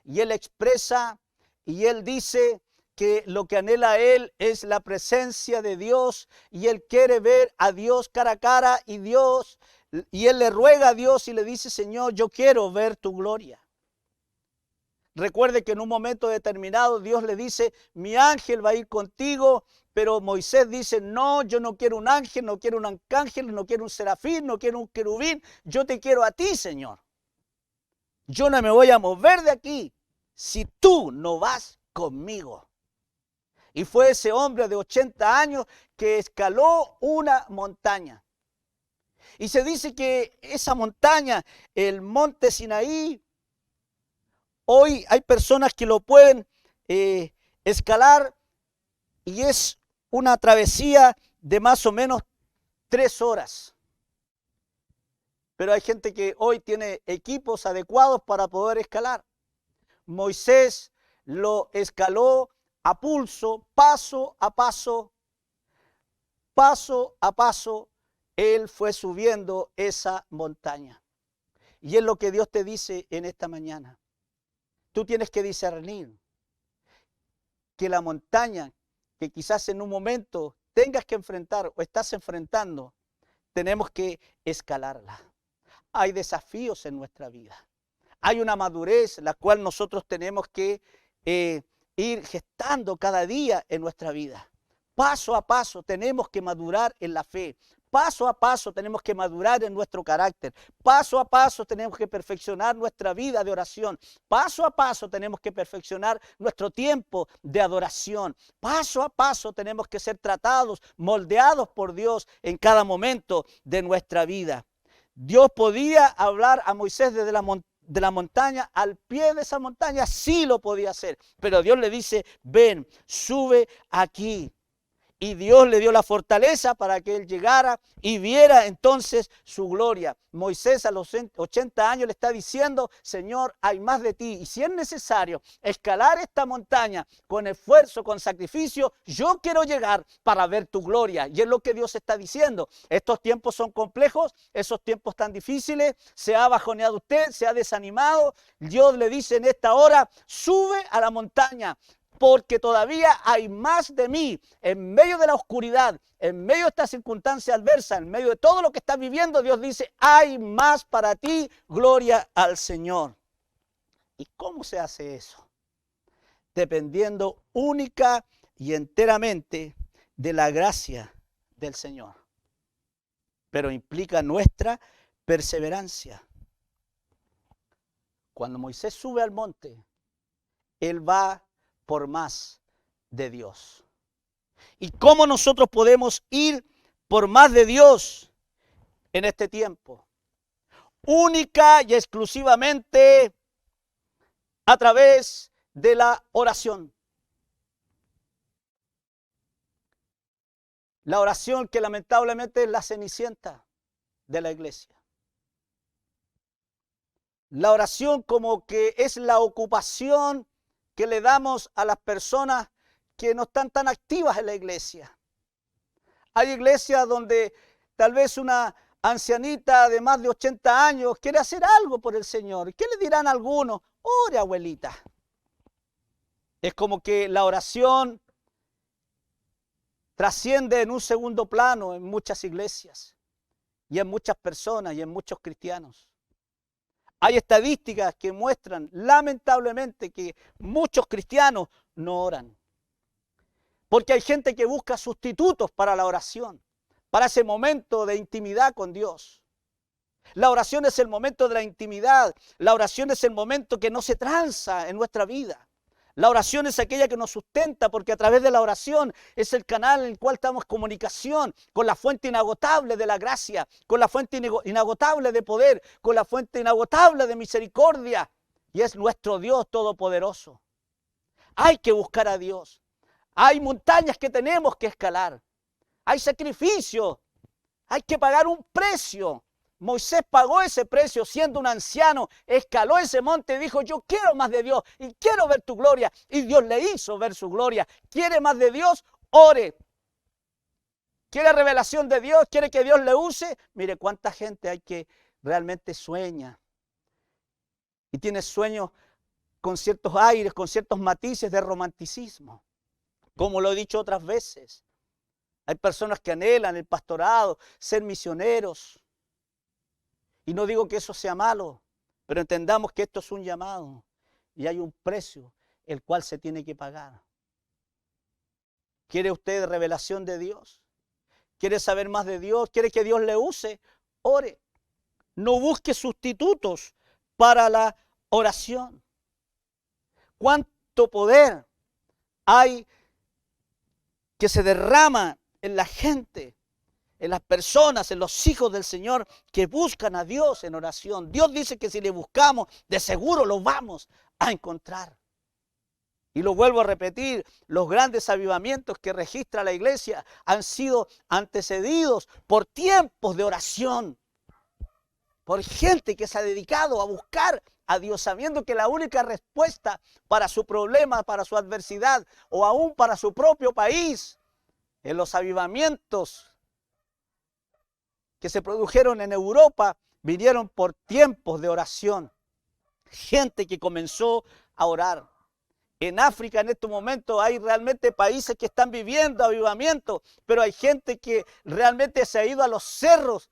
Y él expresa y él dice que lo que anhela él es la presencia de Dios y él quiere ver a Dios cara a cara y él le ruega a Dios y le dice, Señor, yo quiero ver tu gloria. Recuerde que en un momento determinado Dios le dice, mi ángel va a ir contigo, pero Moisés dice, no, yo no quiero un ángel, no quiero un arcángel, no quiero un serafín, no quiero un querubín, yo te quiero a ti, Señor. Yo no me voy a mover de aquí si tú no vas conmigo. Y fue ese hombre de 80 años que escaló una montaña. Y se dice que esa montaña, el monte Sinaí, hoy hay personas que lo pueden escalar y es una travesía de más o menos 3 horas. Pero hay gente que hoy tiene equipos adecuados para poder escalar. Moisés lo escaló a pulso, paso a paso, él fue subiendo esa montaña. Y es lo que Dios te dice en esta mañana. Tú tienes que discernir que la montaña que quizás en un momento tengas que enfrentar o estás enfrentando, tenemos que escalarla. Hay desafíos en nuestra vida. Hay una madurez la cual nosotros tenemos que ir gestando cada día en nuestra vida. Paso a paso tenemos que madurar en la fe. Paso a paso tenemos que madurar en nuestro carácter. Paso a paso tenemos que perfeccionar nuestra vida de oración. Paso a paso tenemos que perfeccionar nuestro tiempo de adoración. Paso a paso tenemos que ser tratados, moldeados por Dios en cada momento de nuestra vida. Dios podía hablar a Moisés desde la montaña, al pie de esa montaña, sí lo podía hacer. Pero Dios le dice, ven, sube aquí. Y Dios le dio la fortaleza para que él llegara y viera entonces su gloria. Moisés a los 80 años le está diciendo, Señor, hay más de ti. Y si es necesario escalar esta montaña con esfuerzo, con sacrificio, yo quiero llegar para ver tu gloria. Y es lo que Dios está diciendo. Estos tiempos son complejos, esos tiempos tan difíciles. Se ha bajoneado usted, se ha desanimado. Dios le dice en esta hora, sube a la montaña, porque todavía hay más de mí en medio de la oscuridad, en medio de esta circunstancia adversa, en medio de todo lo que estás viviendo. Dios dice, hay más para ti, gloria al Señor. ¿Y cómo se hace eso? Dependiendo única y enteramente de la gracia del Señor. Pero implica nuestra perseverancia. Cuando Moisés sube al monte, él va por más de Dios. ¿Y cómo nosotros podemos ir por más de Dios en este tiempo? Única y exclusivamente a través de la oración. La oración que lamentablemente es la cenicienta de la iglesia. La oración como que es la ocupación que le damos a las personas que no están tan activas en la iglesia. Hay iglesias donde tal vez una ancianita de más de 80 años quiere hacer algo por el Señor. ¿Qué le dirán algunos? Ore, abuelita. Es como que la oración trasciende en un segundo plano en muchas iglesias y en muchas personas y en muchos cristianos. Hay estadísticas que muestran lamentablemente que muchos cristianos no oran. Porque hay gente que busca sustitutos para la oración, para ese momento de intimidad con Dios. La oración es el momento de la intimidad. La oración es el momento que no se tranza en nuestra vida. La oración es aquella que nos sustenta, porque a través de la oración es el canal en el cual estamos en comunicación con la fuente inagotable de la gracia, con la fuente inagotable de poder, con la fuente inagotable de misericordia. Y es nuestro Dios todopoderoso. Hay que buscar a Dios. Hay montañas que tenemos que escalar. Hay sacrificios. Hay que pagar un precio. Moisés pagó ese precio siendo un anciano, escaló ese monte y dijo, yo quiero más de Dios y quiero ver tu gloria. Y Dios le hizo ver su gloria. ¿Quiere más de Dios? Ore. ¿Quiere revelación de Dios? ¿Quiere que Dios le use? Mire cuánta gente hay que realmente sueña. Y tiene sueños con ciertos aires, con ciertos matices de romanticismo. Como lo he dicho otras veces. Hay personas que anhelan el pastorado, ser misioneros. Y no digo que eso sea malo, pero entendamos que esto es un llamado y hay un precio el cual se tiene que pagar. ¿Quiere usted revelación de Dios? ¿Quiere saber más de Dios? ¿Quiere que Dios le use? Ore. No busque sustitutos para la oración. ¿Cuánto poder hay que se derrama en la gente, en las personas, en los hijos del Señor que buscan a Dios en oración? Dios dice que si le buscamos, de seguro lo vamos a encontrar. Y lo vuelvo a repetir, los grandes avivamientos que registra la iglesia han sido antecedidos por tiempos de oración, por gente que se ha dedicado a buscar a Dios, sabiendo que la única respuesta para su problema, para su adversidad o aún para su propio país, en los avivamientos que se produjeron en Europa, vinieron por tiempos de oración. Gente que comenzó a orar. En África en estos momentos hay realmente países que están viviendo avivamiento, pero hay gente que realmente se ha ido a los cerros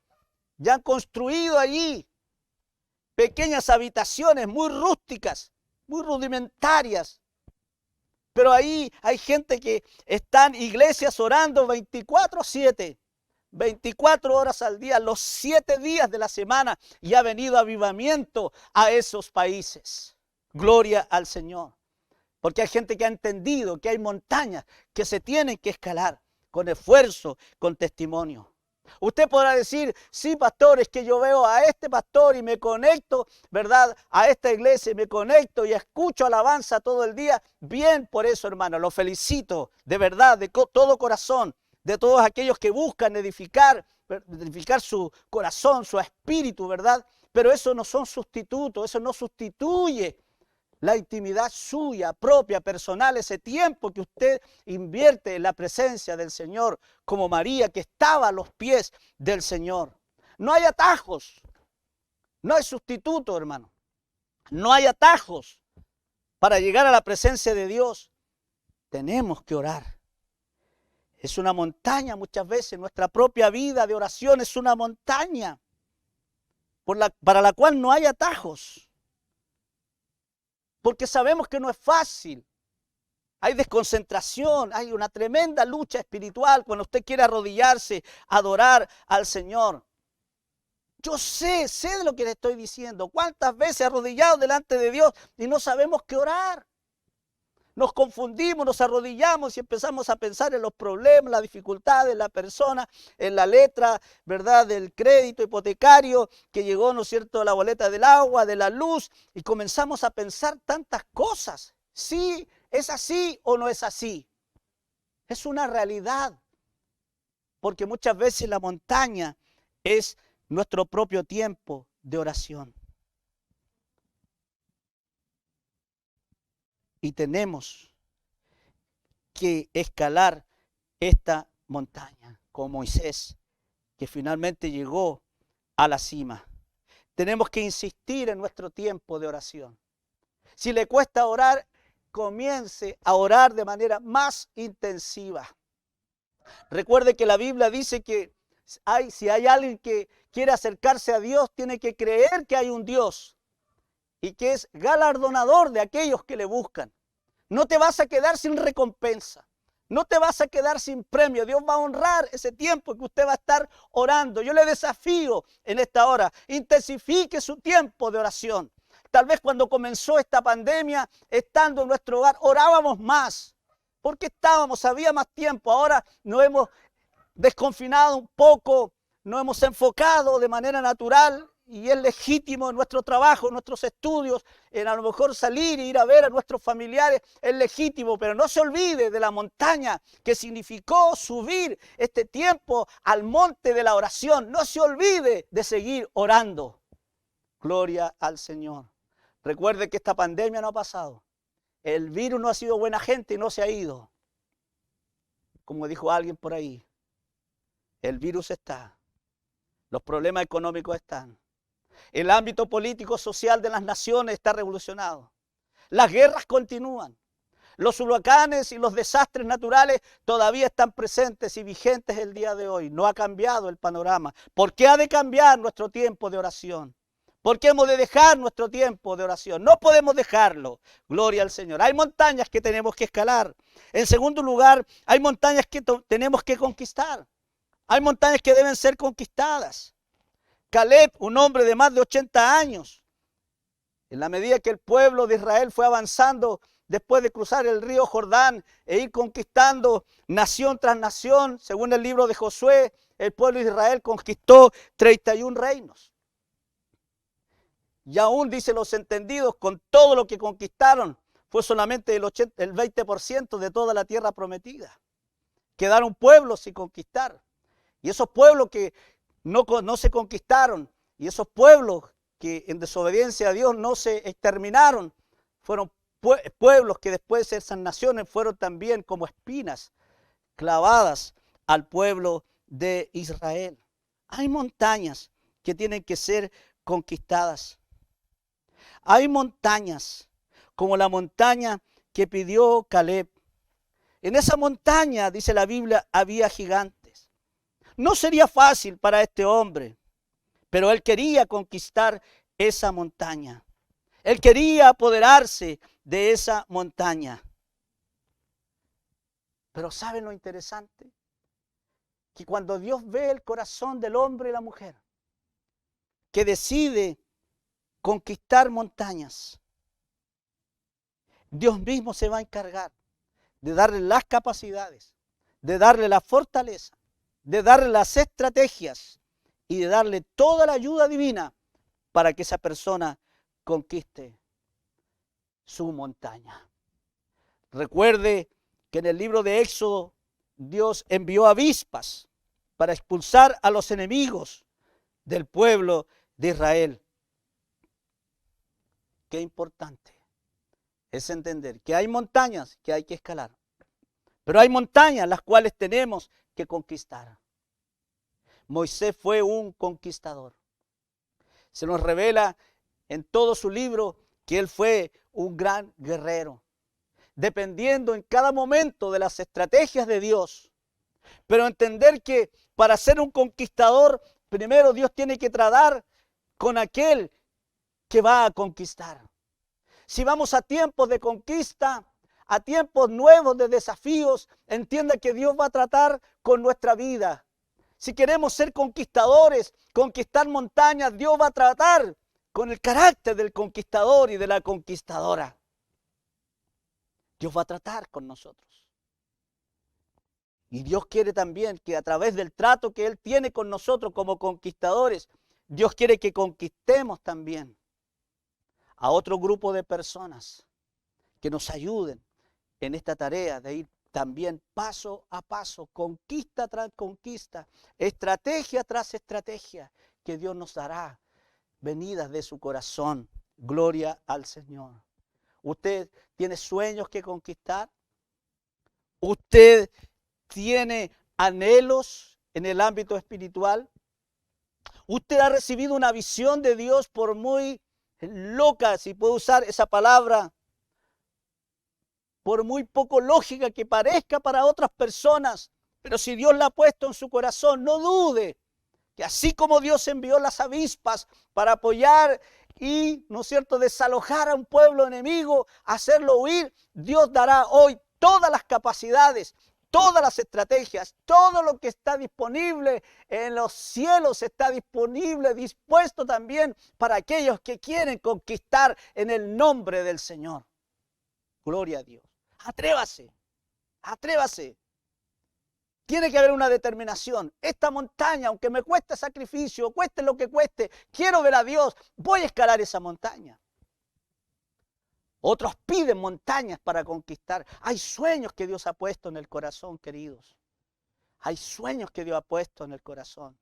y han construido allí pequeñas habitaciones muy rústicas, muy rudimentarias. Pero ahí hay gente que están iglesias orando 24/7, 24 horas al día, los 7 días de la semana, y ha venido avivamiento a esos países. Gloria al Señor. Porque hay gente que ha entendido que hay montañas que se tienen que escalar con esfuerzo, con testimonio. Usted podrá decir, sí, pastor, es que yo veo a este pastor y me conecto, ¿verdad?, a esta iglesia y me conecto y escucho alabanza todo el día. Bien por eso, hermano, lo felicito de verdad, de todo corazón, de todos aquellos que buscan edificar su corazón, su espíritu, ¿verdad? Pero eso no son sustitutos, eso no sustituye la intimidad suya, propia, personal, ese tiempo que usted invierte en la presencia del Señor, como María que estaba a los pies del Señor. No hay atajos, no hay sustituto, hermano. No hay atajos para llegar a la presencia de Dios. Tenemos que orar. Es una montaña muchas veces, nuestra propia vida de oración es una montaña para la cual no hay atajos. Porque sabemos que no es fácil. Hay desconcentración, hay una tremenda lucha espiritual cuando usted quiere arrodillarse, adorar al Señor. Yo sé de lo que le estoy diciendo. ¿Cuántas veces arrodillado delante de Dios y no sabemos qué orar? Nos confundimos, nos arrodillamos y empezamos a pensar en los problemas, las dificultades de la persona, en la letra, ¿verdad?, del crédito hipotecario que llegó, ¿no es cierto?, la boleta del agua, de la luz, y comenzamos a pensar tantas cosas. ¿Sí es así o no es así? Es una realidad, porque muchas veces la montaña es nuestro propio tiempo de oración. Y tenemos que escalar esta montaña, como Moisés, que finalmente llegó a la cima. Tenemos que insistir en nuestro tiempo de oración. Si le cuesta orar, comience a orar de manera más intensiva. Recuerde que la Biblia dice que si hay alguien que quiere acercarse a Dios, tiene que creer que hay un Dios y que es galardonador de aquellos que le buscan. No te vas a quedar sin recompensa. No te vas a quedar sin premio. Dios va a honrar ese tiempo que usted va a estar orando. Yo le desafío en esta hora, intensifique su tiempo de oración. Tal vez cuando comenzó esta pandemia, estando en nuestro hogar, orábamos más. Porque había más tiempo. Ahora nos hemos desconfinado un poco, nos hemos enfocado de manera natural. Y es legítimo en nuestro trabajo, en nuestros estudios, en a lo mejor salir e ir a ver a nuestros familiares, es legítimo, pero no se olvide de la montaña que significó subir este tiempo al monte de la oración. No se olvide de seguir orando. Gloria al Señor. Recuerde que esta pandemia no ha pasado. El virus no ha sido buena gente y no se ha ido. Como dijo alguien por ahí, el virus está. Los problemas económicos están. El ámbito político social de las naciones está revolucionado. Las guerras continúan. Los huracanes y los desastres naturales todavía están presentes y vigentes el día de hoy. No ha cambiado el panorama. ¿Por qué ha de cambiar nuestro tiempo de oración? ¿Por qué hemos de dejar nuestro tiempo de oración? No podemos dejarlo. Gloria al Señor. Hay montañas que tenemos que escalar. En segundo lugar, hay montañas que tenemos que conquistar. Hay montañas que deben ser conquistadas. Caleb, un hombre de más de 80 años, en la medida que el pueblo de Israel fue avanzando después de cruzar el río Jordán e ir conquistando nación tras nación, según el libro de Josué, el pueblo de Israel conquistó 31 reinos. Y aún, dicen los entendidos, con todo lo que conquistaron, fue solamente el 20% de toda la tierra prometida. Quedaron pueblos sin conquistar. Y esos pueblos que no se conquistaron, y esos pueblos que en desobediencia a Dios no se exterminaron, fueron pueblos que después de esas naciones fueron también como espinas clavadas al pueblo de Israel. Hay montañas que tienen que ser conquistadas. Hay montañas como la montaña que pidió Caleb. En esa montaña, dice la Biblia, había gigantes. No sería fácil para este hombre, pero él quería conquistar esa montaña. Él quería apoderarse de esa montaña. Pero ¿saben lo interesante? Que cuando Dios ve el corazón del hombre y la mujer, que decide conquistar montañas, Dios mismo se va a encargar de darle las capacidades, de darle la fortaleza, de darle las estrategias y de darle toda la ayuda divina para que esa persona conquiste su montaña. Recuerde que en el libro de Éxodo Dios envió avispas para expulsar a los enemigos del pueblo de Israel. Qué importante es entender que hay montañas que hay que escalar, pero hay montañas las cuales tenemos que conquistar. Moisés fue un conquistador. Se nos revela en todo su libro que él fue un gran guerrero, dependiendo en cada momento de las estrategias de Dios. Pero entender que para ser un conquistador, primero Dios tiene que tratar con aquel que va a conquistar. Si vamos a tiempos de conquista, a tiempos nuevos de desafíos, entienda que Dios va a tratar con nuestra vida. Si queremos ser conquistadores, conquistar montañas, Dios va a tratar con el carácter del conquistador y de la conquistadora. Dios va a tratar con nosotros. Y Dios quiere también que a través del trato que Él tiene con nosotros como conquistadores, Dios quiere que conquistemos también a otro grupo de personas que nos ayuden en esta tarea de ir también paso a paso, conquista tras conquista, estrategia tras estrategia, que Dios nos dará venidas de su corazón. Gloria al Señor. ¿Usted tiene sueños que conquistar? ¿Usted tiene anhelos en el ámbito espiritual? ¿Usted ha recibido una visión de Dios, por muy loca, si puedo usar esa palabra, por muy poco lógica que parezca para otras personas, pero si Dios la ha puesto en su corazón, no dude que así como Dios envió las avispas para apoyar y, ¿no es cierto?, desalojar a un pueblo enemigo, hacerlo huir, Dios dará hoy todas las capacidades, todas las estrategias, todo lo que está disponible en los cielos está disponible, dispuesto también para aquellos que quieren conquistar en el nombre del Señor. Gloria a Dios. Atrévase, atrévase. Tiene que haber una determinación. Esta montaña, aunque me cueste sacrificio, cueste lo que cueste, quiero ver a Dios, voy a escalar esa montaña. Otros piden montañas para conquistar. Hay sueños que Dios ha puesto en el corazón, queridos. Hay sueños que Dios ha puesto en el corazón.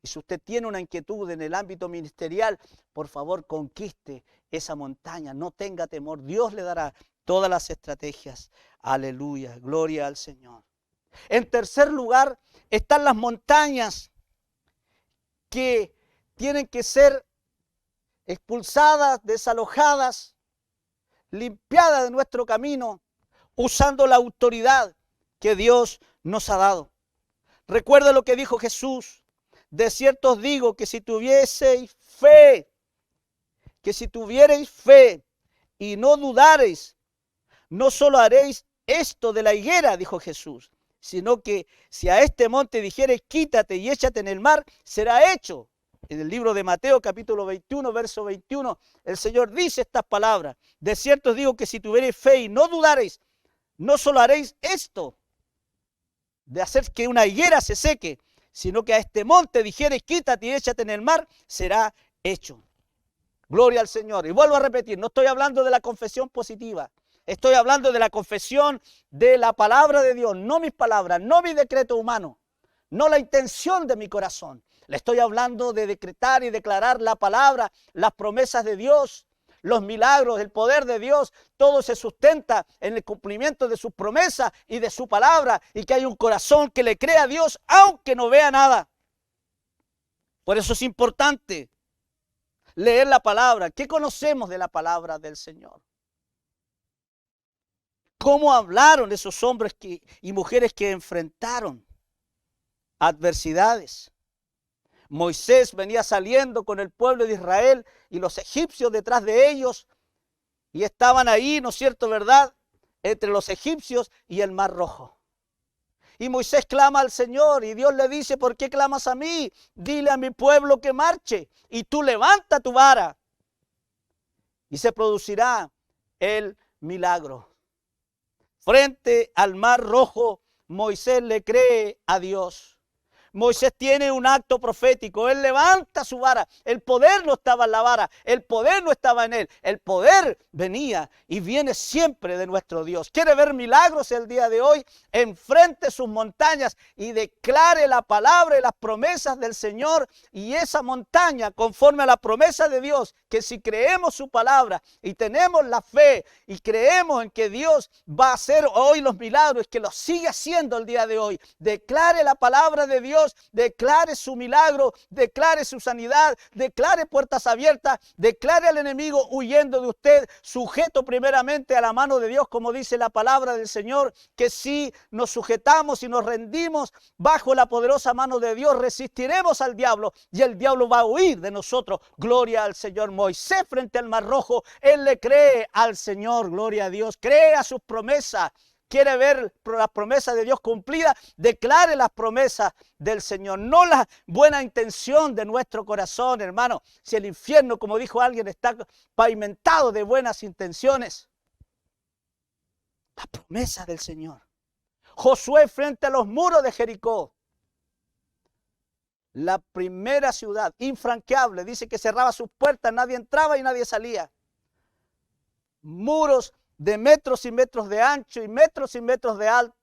Y si usted tiene una inquietud en el ámbito ministerial, por favor, conquiste esa montaña. No tenga temor. Dios le dará todas las estrategias. Aleluya. Gloria al Señor. En tercer lugar, están las montañas que tienen que ser expulsadas, desalojadas, limpiada de nuestro camino, usando la autoridad que Dios nos ha dado. Recuerda lo que dijo Jesús: de cierto os digo que si tuvieseis fe, y no dudareis, no solo haréis esto de la higuera, dijo Jesús, sino que si a este monte dijereis quítate y échate en el mar, será hecho. En el libro de Mateo capítulo 21, verso 21, el Señor dice estas palabras: de cierto os digo que si tuviereis fe y no dudareis, no solo haréis esto de hacer que una higuera se seque, sino que a este monte dijereis quítate y échate en el mar, será hecho. Gloria al Señor. Y vuelvo a repetir, no estoy hablando de la confesión positiva, Estoy hablando de la confesión de la palabra de Dios, no mis palabras, no mi decreto humano, no la intención de mi corazón. Le estoy hablando de decretar y declarar la palabra, las promesas de Dios, los milagros, el poder de Dios. Todo se sustenta en el cumplimiento de sus promesas y de su palabra, y que hay un corazón que le cree a Dios aunque no vea nada. Por eso es importante leer la palabra. ¿Qué conocemos de la palabra del Señor? ¿Cómo hablaron esos hombres y mujeres que enfrentaron adversidades? Moisés venía saliendo con el pueblo de Israel y los egipcios detrás de ellos, y estaban ahí, ¿no es cierto, verdad?, entre los egipcios y el Mar Rojo. Y Moisés clama al Señor y Dios le dice: ¿por qué clamas a mí? Dile a mi pueblo que marche, y tú levanta tu vara y se producirá el milagro. Frente al Mar Rojo, Moisés le cree a Dios. Moisés tiene un acto profético. Él levanta su vara. El poder no estaba en la vara, el poder no estaba en él. El poder venía y viene siempre de nuestro Dios. ¿Quiere ver milagros el día de hoy? Enfrente sus montañas y declare la palabra y las promesas del Señor. Y esa montaña, conforme a la promesa de Dios, que si creemos su palabra y tenemos la fe y creemos en que Dios va a hacer hoy los milagros, que los sigue haciendo el día de hoy, declare la palabra de Dios, declare su milagro, declare su sanidad, declare puertas abiertas, declare al enemigo huyendo de usted, sujeto primeramente a la mano de Dios, como dice la palabra del Señor, que si nos sujetamos y nos rendimos bajo la poderosa mano de Dios, resistiremos al diablo y el diablo va a huir de nosotros. Gloria al Señor. Moisés frente al Mar Rojo, él le cree al Señor, gloria a Dios, cree a sus promesas. Quiere ver las promesas de Dios cumplidas, declare las promesas del Señor, no la buena intención de nuestro corazón, hermano. Si el infierno, como dijo alguien, está pavimentado de buenas intenciones, la promesa del Señor. Josué frente a los muros de Jericó, la primera ciudad infranqueable, dice que cerraba sus puertas, nadie entraba y nadie salía. Muros de metros y metros de ancho y metros de alto.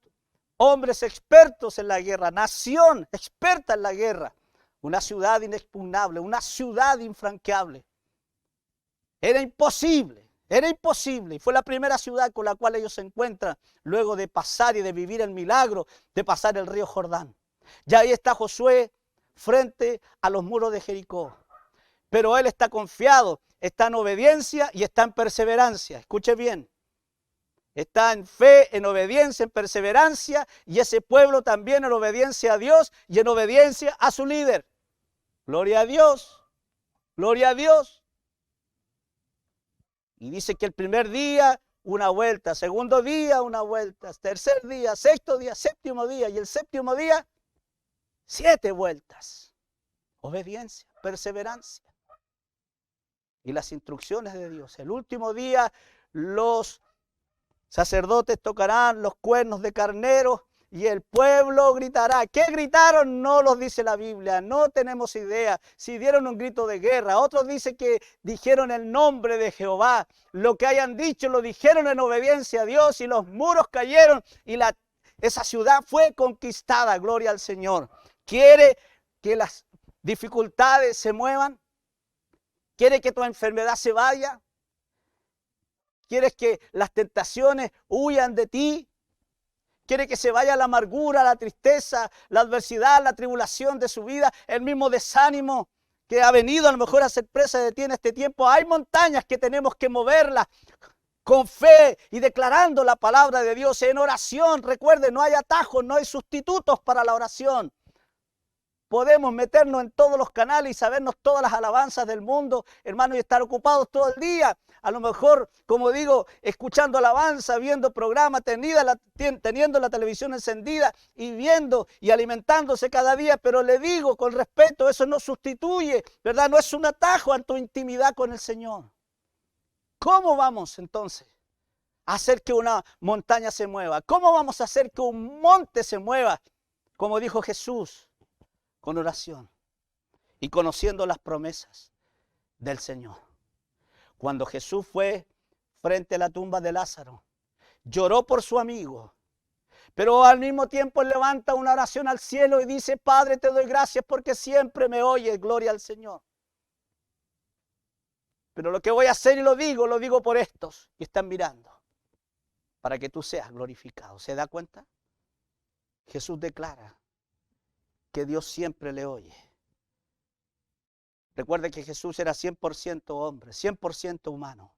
Hombres expertos en la guerra, nación experta en la guerra. Una ciudad inexpugnable, una ciudad infranqueable. Era imposible. Y fue la primera ciudad con la cual ellos se encuentran luego de pasar y de vivir el milagro de pasar el río Jordán. Ya ahí está Josué frente a los muros de Jericó. Pero él está confiado, está en obediencia y está en perseverancia. Escuche bien. Está en fe, en obediencia, en perseverancia, y ese pueblo también en obediencia a Dios y en obediencia a su líder. Gloria a Dios, gloria a Dios. Y dice que el primer día una vuelta, segundo día una vuelta, tercer día, sexto día, séptimo día, y el séptimo día 7 vueltas. Obediencia, perseverancia y las instrucciones de Dios. El último día los sacerdotes tocarán los cuernos de carnero y el pueblo gritará. ¿Qué gritaron? No los dice la Biblia, no tenemos idea. Si dieron un grito de guerra, otros dicen que dijeron el nombre de Jehová. Lo que hayan dicho lo dijeron en obediencia a Dios, y los muros cayeron y esa ciudad fue conquistada. Gloria al Señor. ¿Quiere que las dificultades se muevan? ¿Quiere que tu enfermedad se vaya? ¿Quieres que las tentaciones huyan de ti? ¿Quiere que se vaya la amargura, la tristeza, la adversidad, la tribulación de su vida, el mismo desánimo que ha venido a lo mejor a ser presa de ti en este tiempo? Hay montañas que tenemos que moverlas con fe y declarando la palabra de Dios en oración. Recuerde, no hay atajos, no hay sustitutos para la oración. Podemos meternos en todos los canales y sabernos todas las alabanzas del mundo, hermano, y estar ocupados todo el día. A lo mejor, como digo, escuchando alabanza, viendo programas, teniendo la televisión encendida y viendo y alimentándose cada día. Pero le digo con respeto, eso no sustituye, ¿verdad? No es un atajo a tu intimidad con el Señor. ¿Cómo vamos entonces a hacer que una montaña se mueva? ¿Cómo vamos a hacer que un monte se mueva? Como dijo Jesús. Con oración y conociendo las promesas del Señor. Cuando Jesús fue frente a la tumba de Lázaro, lloró por su amigo, pero al mismo tiempo él levanta una oración al cielo y dice: Padre, te doy gracias porque siempre me oyes, gloria al Señor. Pero lo que voy a hacer y lo digo por estos que están mirando, para que tú seas glorificado. ¿Se da cuenta? Jesús declara que Dios siempre le oye. Recuerde que Jesús era 100% hombre, 100% humano.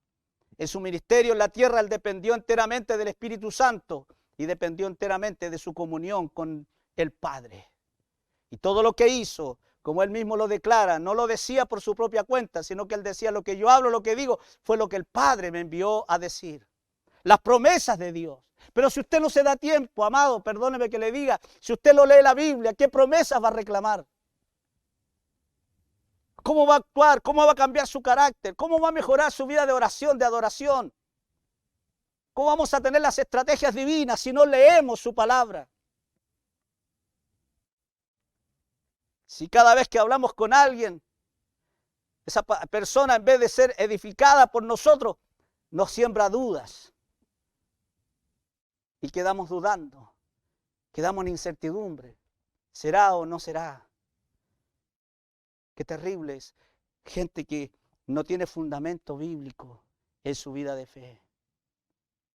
En su ministerio en la tierra él dependió enteramente del Espíritu Santo y dependió enteramente de su comunión con el Padre. Y todo lo que hizo, como él mismo lo declara, no lo decía por su propia cuenta, sino que él decía: lo que yo hablo, lo que digo, fue lo que el Padre me envió a decir. Las promesas de Dios. Pero si usted no se da tiempo, amado, perdóneme que le diga, si usted no lee la Biblia, ¿qué promesas va a reclamar? ¿Cómo va a actuar? ¿Cómo va a cambiar su carácter? ¿Cómo va a mejorar su vida de oración, de adoración? ¿Cómo vamos a tener las estrategias divinas si no leemos su palabra? Si cada vez que hablamos con alguien, esa persona, en vez de ser edificada por nosotros, nos siembra dudas. Y quedamos dudando, quedamos en incertidumbre. ¿Será o no será? Qué terrible es gente que no tiene fundamento bíblico en su vida de fe.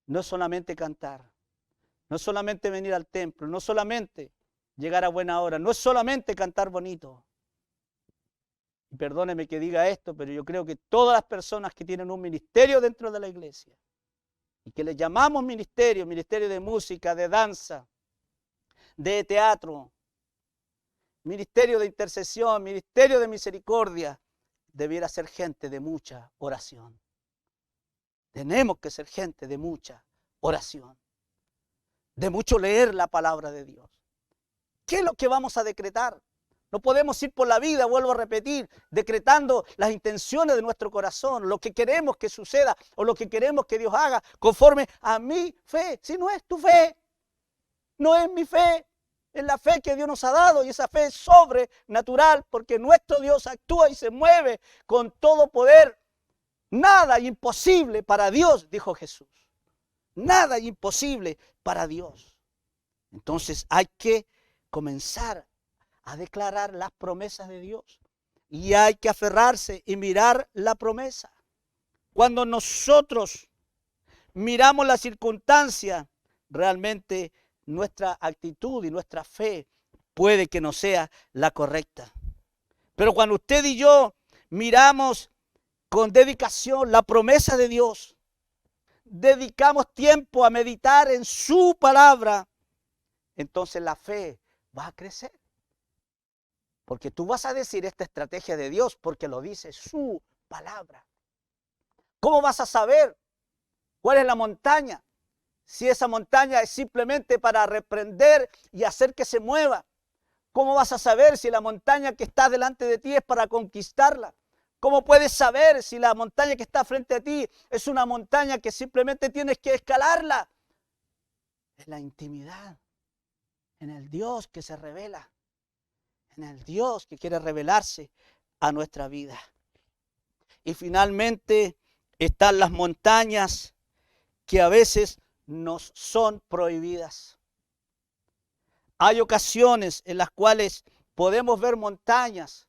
No es solamente cantar, no es solamente venir al templo, no es solamente llegar a buena hora, no es solamente cantar bonito. Y perdóneme que diga esto, pero yo creo que todas las personas que tienen un ministerio dentro de la iglesia y que le llamamos ministerio, ministerio de música, de danza, de teatro, ministerio de intercesión, ministerio de misericordia, debiera ser gente de mucha oración. Tenemos que ser gente de mucha oración, de mucho leer la palabra de Dios. ¿Qué es lo que vamos a decretar? No podemos ir por la vida, vuelvo a repetir, decretando las intenciones de nuestro corazón, lo que queremos que suceda o lo que queremos que Dios haga conforme a mi fe. Si no es tu fe, no es mi fe, es la fe que Dios nos ha dado y esa fe es sobrenatural porque nuestro Dios actúa y se mueve con todo poder. Nada imposible para Dios, dijo Jesús. Nada imposible para Dios. Entonces hay que comenzar a declarar las promesas de Dios. Y hay que aferrarse y mirar la promesa. Cuando nosotros miramos la circunstancia, realmente nuestra actitud y nuestra fe puede que no sea la correcta. Pero cuando usted y yo miramos con dedicación la promesa de Dios, dedicamos tiempo a meditar en su palabra, entonces la fe va a crecer. Porque tú vas a decir esta estrategia de Dios porque lo dice su palabra. ¿Cómo vas a saber cuál es la montaña? Si esa montaña es simplemente para reprender y hacer que se mueva. ¿Cómo vas a saber si la montaña que está delante de ti es para conquistarla? ¿Cómo puedes saber si la montaña que está frente a ti es una montaña que simplemente tienes que escalarla? En la intimidad, en el Dios que se revela, en el Dios que quiere revelarse a nuestra vida. Y finalmente están las montañas que a veces nos son prohibidas. Hay ocasiones en las cuales podemos ver montañas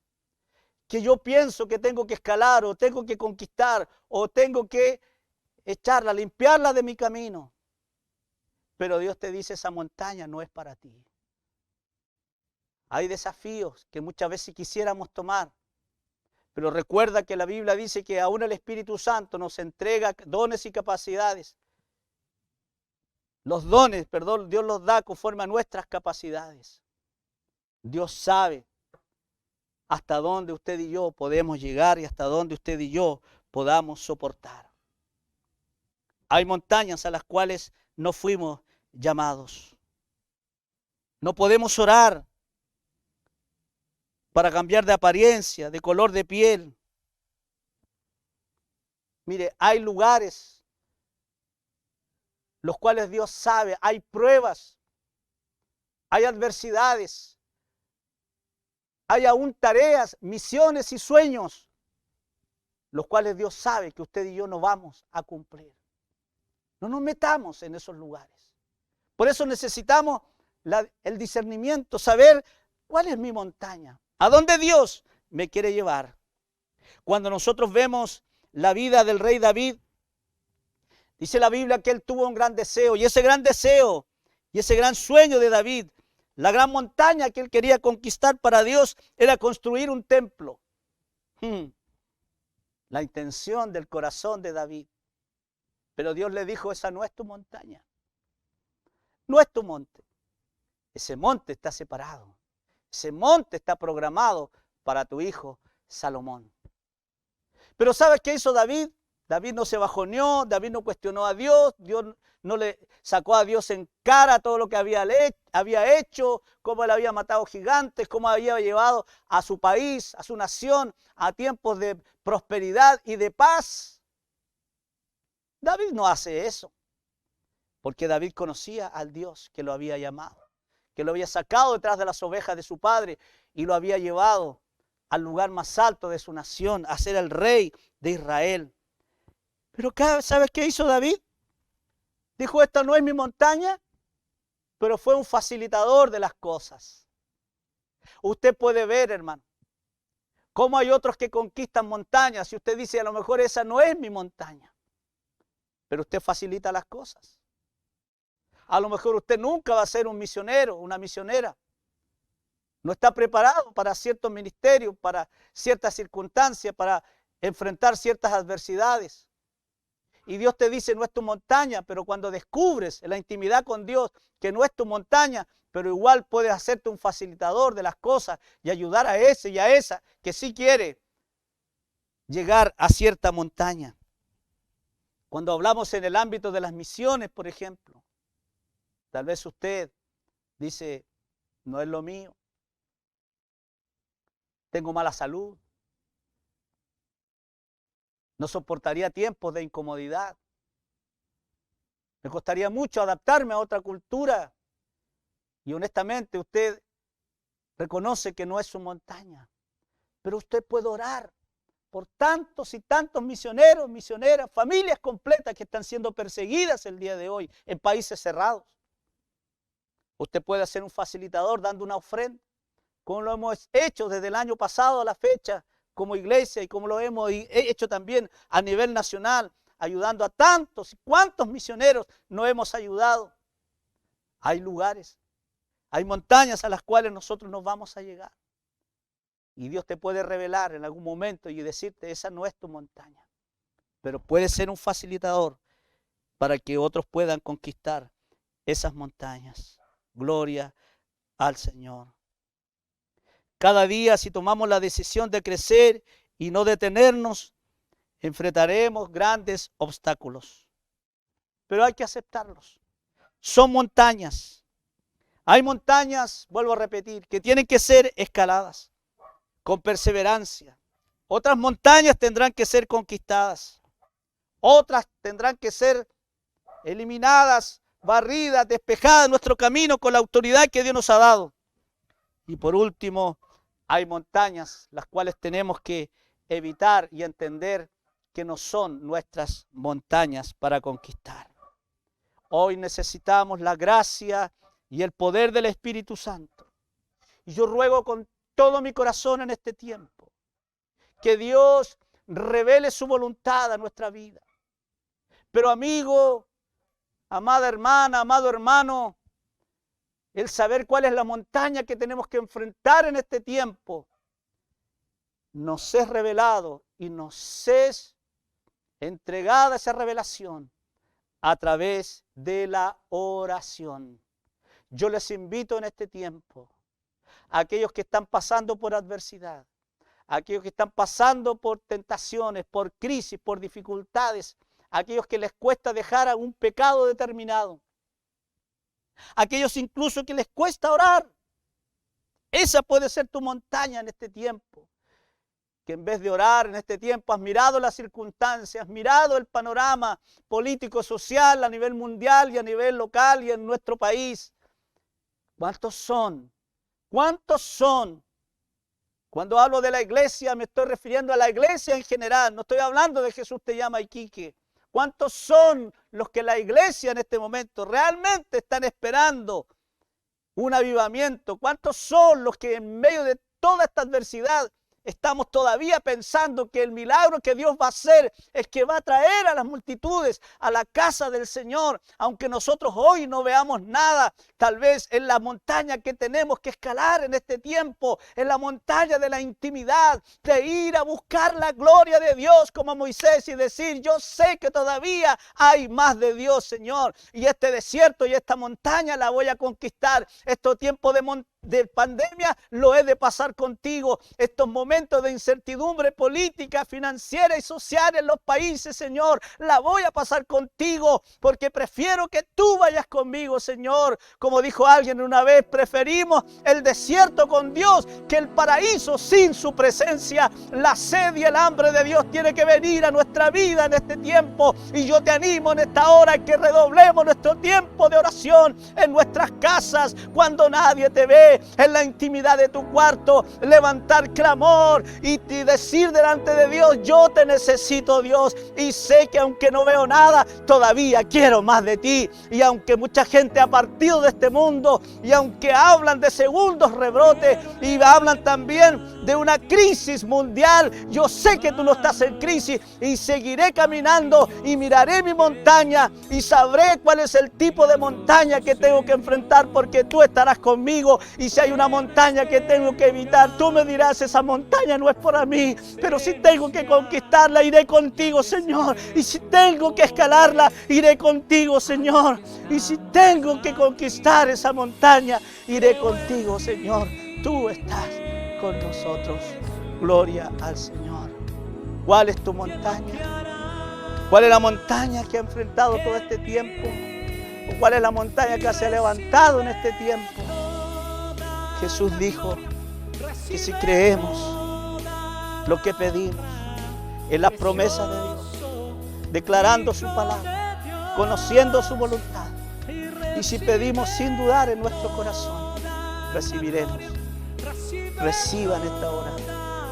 que yo pienso que tengo que escalar o tengo que conquistar o tengo que echarla, limpiarla de mi camino. Pero Dios te dice, esa montaña no es para ti. Hay desafíos que muchas veces quisiéramos tomar, pero recuerda que la Biblia dice que aún el Espíritu Santo nos entrega dones y capacidades. Los dones, perdón, Dios los da conforme a nuestras capacidades. Dios sabe hasta dónde usted y yo podemos llegar y hasta dónde usted y yo podamos soportar. Hay montañas a las cuales no fuimos llamados. No podemos orar para cambiar de apariencia, de color de piel. Mire, hay lugares los cuales Dios sabe, hay pruebas, hay adversidades, hay aún tareas, misiones y sueños, los cuales Dios sabe que usted y yo no vamos a cumplir. No nos metamos en esos lugares. Por eso necesitamos el discernimiento, saber cuál es mi montaña, a dónde Dios me quiere llevar. Cuando nosotros vemos la vida del rey David, dice la Biblia que él tuvo un gran deseo, y ese gran deseo y ese gran sueño de David, la gran montaña que él quería conquistar para Dios, era construir un templo. La intención del corazón de David. Pero Dios le dijo, esa no es tu montaña. No es tu monte. Ese monte está separado. Ese monte está programado para tu hijo Salomón. Pero ¿sabes qué hizo David? David no se bajoneó, David no cuestionó a Dios, Dios no le sacó a Dios en cara todo lo que había hecho, cómo él había matado gigantes, cómo había llevado a su país, a su nación, a tiempos de prosperidad y de paz. David no hace eso, porque David conocía al Dios que lo había llamado, que lo había sacado detrás de las ovejas de su padre y lo había llevado al lugar más alto de su nación, a ser el rey de Israel. Pero ¿sabes qué hizo David? Dijo, esta no es mi montaña, pero fue un facilitador de las cosas. Usted puede ver, hermano, cómo hay otros que conquistan montañas y usted dice, a lo mejor esa no es mi montaña, pero usted facilita las cosas. A lo mejor usted nunca va a ser un misionero, una misionera. No está preparado para ciertos ministerios, para ciertas circunstancias, para enfrentar ciertas adversidades. Y Dios te dice, no es tu montaña, pero cuando descubres en la intimidad con Dios que no es tu montaña, pero igual puedes hacerte un facilitador de las cosas y ayudar a ese y a esa que sí quiere llegar a cierta montaña. Cuando hablamos en el ámbito de las misiones, por ejemplo, tal vez usted dice, no es lo mío, tengo mala salud, no soportaría tiempos de incomodidad, me costaría mucho adaptarme a otra cultura y honestamente usted reconoce que no es su montaña, pero usted puede orar por tantos y tantos misioneros, misioneras, familias completas que están siendo perseguidas el día de hoy en países cerrados. Usted puede ser un facilitador dando una ofrenda, como lo hemos hecho desde el año pasado a la fecha como iglesia y como lo hemos hecho también a nivel nacional, ayudando a tantos y cuántos misioneros nos hemos ayudado. Hay lugares, hay montañas a las cuales nosotros nos vamos a llegar. Y Dios te puede revelar en algún momento y decirte, esa no es tu montaña. Pero puede ser un facilitador para que otros puedan conquistar esas montañas. Gloria al Señor. Cada día, si tomamos la decisión de crecer y no detenernos, enfrentaremos grandes obstáculos. Pero hay que aceptarlos. Son montañas. Hay montañas, vuelvo a repetir, que tienen que ser escaladas con perseverancia. Otras montañas tendrán que ser conquistadas. Otras tendrán que ser eliminadas, barridas, despejadas de nuestro camino con la autoridad que Dios nos ha dado. Y por último, hay montañas las cuales tenemos que evitar y entender que no son nuestras montañas para conquistar. Hoy necesitamos la gracia y el poder del Espíritu Santo. Y yo ruego con todo mi corazón en este tiempo que Dios revele su voluntad a nuestra vida. Pero amigo, amada hermana, amado hermano, el saber cuál es la montaña que tenemos que enfrentar en este tiempo nos es revelado y nos es entregada esa revelación a través de la oración. Yo les invito en este tiempo a aquellos que están pasando por adversidad, a aquellos que están pasando por tentaciones, por crisis, por dificultades, a aquellos que les cuesta dejar algún pecado determinado, a aquellos incluso que les cuesta orar. Esa puede ser tu montaña en este tiempo. Que en vez de orar en este tiempo has mirado las circunstancias, has mirado el panorama político, social a nivel mundial y a nivel local y en nuestro país. ¿Cuántos son? ¿Cuántos son? Cuando hablo de la iglesia me estoy refiriendo a la iglesia en general, no estoy hablando de Jesús te llama Iquique. ¿Cuántos son los que la iglesia en este momento realmente están esperando un avivamiento? ¿Cuántos son los que en medio de toda esta adversidad estamos todavía pensando que el milagro que Dios va a hacer es que va a traer a las multitudes a la casa del Señor? Aunque nosotros hoy no veamos nada, tal vez en la montaña que tenemos que escalar en este tiempo, en la montaña de la intimidad, de ir a buscar la gloria de Dios como Moisés y decir: yo sé que todavía hay más de Dios, Señor, y este desierto y esta montaña la voy a conquistar. Estos tiempos de pandemia lo he de pasar contigo. Estos momentos de incertidumbre política, financiera y social en los países, Señor, la voy a pasar contigo, porque prefiero que tú vayas conmigo, Señor. Como dijo alguien una vez, preferimos el desierto con Dios que el paraíso sin su presencia. La sed y el hambre de Dios tiene que venir a nuestra vida en este tiempo, y yo te animo en esta hora que redoblemos nuestro tiempo de oración en nuestras casas, cuando nadie te ve, en la intimidad de tu cuarto, levantar clamor y decir delante de Dios: yo te necesito, Dios, y sé que aunque no veo nada, todavía quiero más de ti. Y aunque mucha gente ha partido de este mundo, y aunque hablan de segundos rebrotes y hablan también de una crisis mundial, yo sé que tú no estás en crisis, y seguiré caminando y miraré mi montaña y sabré cuál es el tipo de montaña que tengo que enfrentar, porque tú estarás conmigo. Y si hay una montaña que tengo que evitar, tú me dirás: esa montaña no es para mí, pero si tengo que conquistarla, iré contigo, Señor. Y si tengo que escalarla, iré contigo, Señor. Y si tengo que conquistar esa montaña, iré contigo, Señor. Tú estás con nosotros. Gloria al Señor. ¿Cuál es tu montaña? ¿Cuál es la montaña que ha enfrentado todo este tiempo? ¿O cuál es la montaña que se ha levantado en este tiempo? Jesús dijo que si creemos lo que pedimos en las promesas de Dios, declarando su palabra, conociendo su voluntad, y si pedimos sin dudar en nuestro corazón, recibiremos. Reciban esta hora,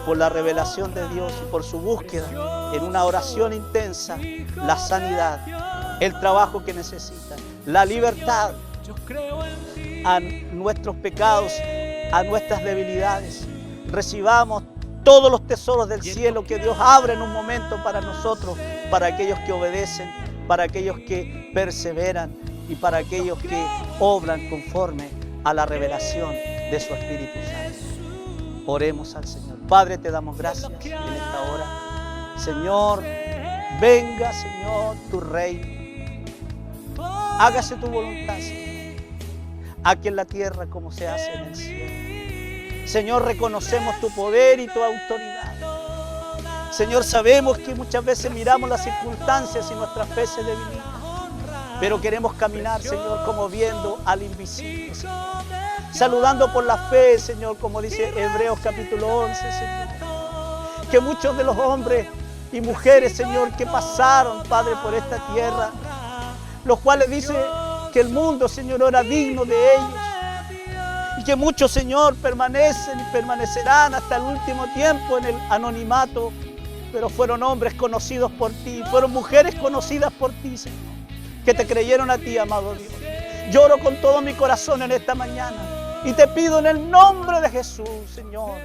por la revelación de Dios y por su búsqueda en una oración intensa, la sanidad, el trabajo que necesitan, la libertad a nuestros pecados, a nuestras debilidades. Recibamos todos los tesoros del cielo que Dios abre en un momento para nosotros, para aquellos que obedecen, para aquellos que perseveran y para aquellos que obran conforme a la revelación de su Espíritu Santo. Oremos al Señor. Padre, te damos gracias en esta hora. Señor, venga, Señor, tu reino. Hágase tu voluntad, Señor, aquí en la tierra como se hace en el cielo. Señor, reconocemos tu poder y tu autoridad. Señor, sabemos que muchas veces miramos las circunstancias y nuestra fe se debilita, pero queremos caminar, Señor, como viendo al invisible, Señor. Saludando por la fe, Señor, como dice Hebreos capítulo 11, Señor. Que muchos de los hombres y mujeres, Señor, que pasaron, Padre, por esta tierra, los cuales dice que el mundo, Señor, no era digno de ellos. Y que muchos, Señor, permanecen y permanecerán hasta el último tiempo en el anonimato, pero fueron hombres conocidos por ti, fueron mujeres conocidas por ti, Señor, que te creyeron a ti, amado Dios. Lloro con todo mi corazón en esta mañana y te pido en el nombre de Jesús, Señor,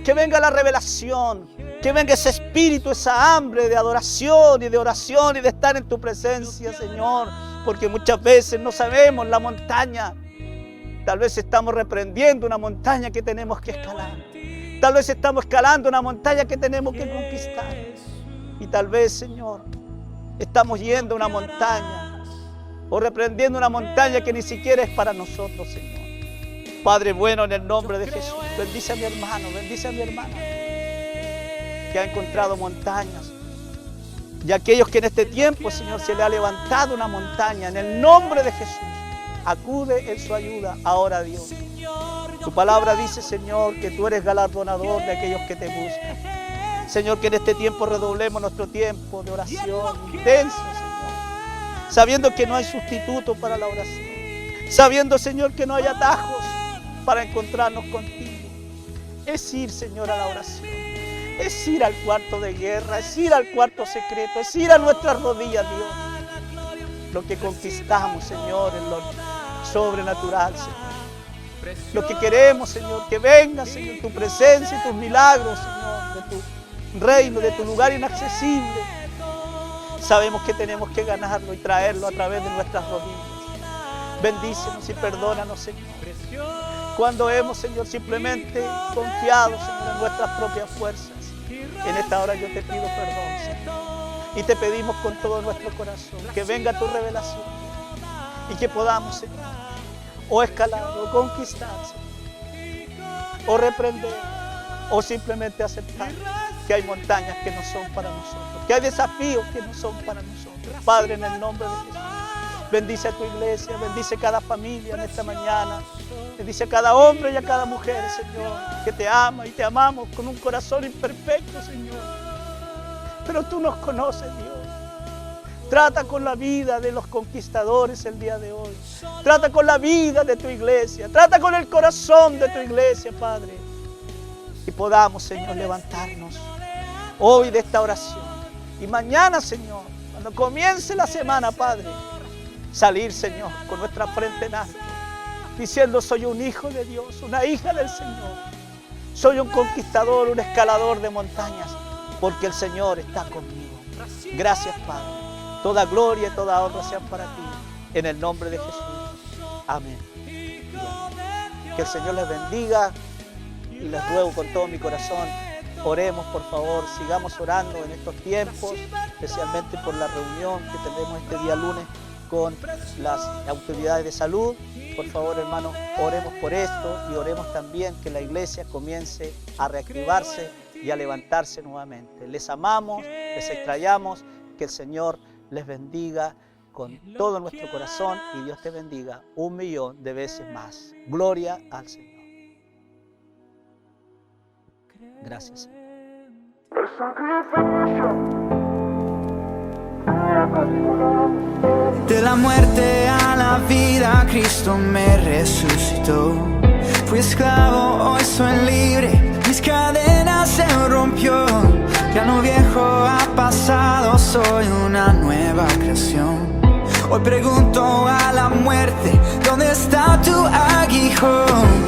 que venga la revelación, que venga ese espíritu, esa hambre de adoración y de oración y de estar en tu presencia, Señor, porque muchas veces no sabemos la montaña. Tal vez estamos reprendiendo una montaña que tenemos que escalar. Tal vez estamos escalando una montaña que tenemos que conquistar. Y tal vez, Señor, estamos yendo a una montaña o reprendiendo una montaña que ni siquiera es para nosotros, Señor. Padre bueno, en el nombre de Jesús, bendice a mi hermano, bendice a mi hermana que ha encontrado montañas. Y a aquellos que en este tiempo, Señor, se le ha levantado una montaña, en el nombre de Jesús, acude en su ayuda ahora, Dios. Tu palabra dice, Señor, que tú eres galardonador de aquellos que te buscan. Señor, que en este tiempo redoblemos nuestro tiempo de oración intenso, Señor, sabiendo que no hay sustituto para la oración, sabiendo, Señor, que no hay atajos para encontrarnos contigo. Es ir, Señor, a la oración. Es ir al cuarto de guerra, es ir al cuarto secreto, es ir a nuestras rodillas, Dios. Lo que conquistamos, Señor, en lo sobrenatural, Señor. Lo que queremos, Señor, que venga, Señor, tu presencia y tus milagros, Señor, de tu reino, de tu lugar inaccesible. Sabemos que tenemos que ganarlo y traerlo a través de nuestras rodillas. Bendícenos y perdónanos, Señor. Cuando hemos, Señor, simplemente confiado, Señor, en nuestras propias fuerzas. En esta hora yo te pido perdón, Señor. Y te pedimos con todo nuestro corazón que venga tu revelación y que podamos, Señor, o escalar, o conquistar, Señor, o reprender, o simplemente aceptar que hay montañas que no son para nosotros, que hay desafíos que no son para nosotros. Padre, en el nombre de Jesús, bendice a tu iglesia, bendice a cada familia en esta mañana, bendice a cada hombre y a cada mujer, Señor, que te ama y te amamos con un corazón imperfecto, Señor. Pero tú nos conoces, Dios. Trata con la vida de los conquistadores el día de hoy. Trata con la vida de tu iglesia. Trata con el corazón de tu iglesia, Padre. Y podamos, Señor, levantarnos hoy de esta oración. Y mañana, Señor, cuando comience la semana, Padre, salir, Señor, con nuestra frente en alto, diciendo: soy un hijo de Dios, una hija del Señor. Soy un conquistador, un escalador de montañas, porque el Señor está conmigo. Gracias, Padre. Toda gloria y toda honra sean para ti. En el nombre de Jesús. Amén. Y amén. Que el Señor les bendiga. Y les ruego con todo mi corazón, oremos, por favor, sigamos orando en estos tiempos, especialmente por la reunión que tendremos este día lunes con las autoridades de salud. Por favor, hermanos, oremos por esto y oremos también que la iglesia comience a reactivarse y a levantarse nuevamente. Les amamos, les extrañamos, que el Señor les bendiga con todo nuestro corazón y Dios te bendiga 1.000.000 de veces más. Gloria al Señor. Gracias, Señor. De la muerte a la vida, Cristo me resucitó. Fui esclavo, hoy soy libre, mis cadenas se rompió. Ya lo viejo ha pasado, soy una nueva creación. Hoy pregunto a la muerte, ¿dónde está tu aguijón?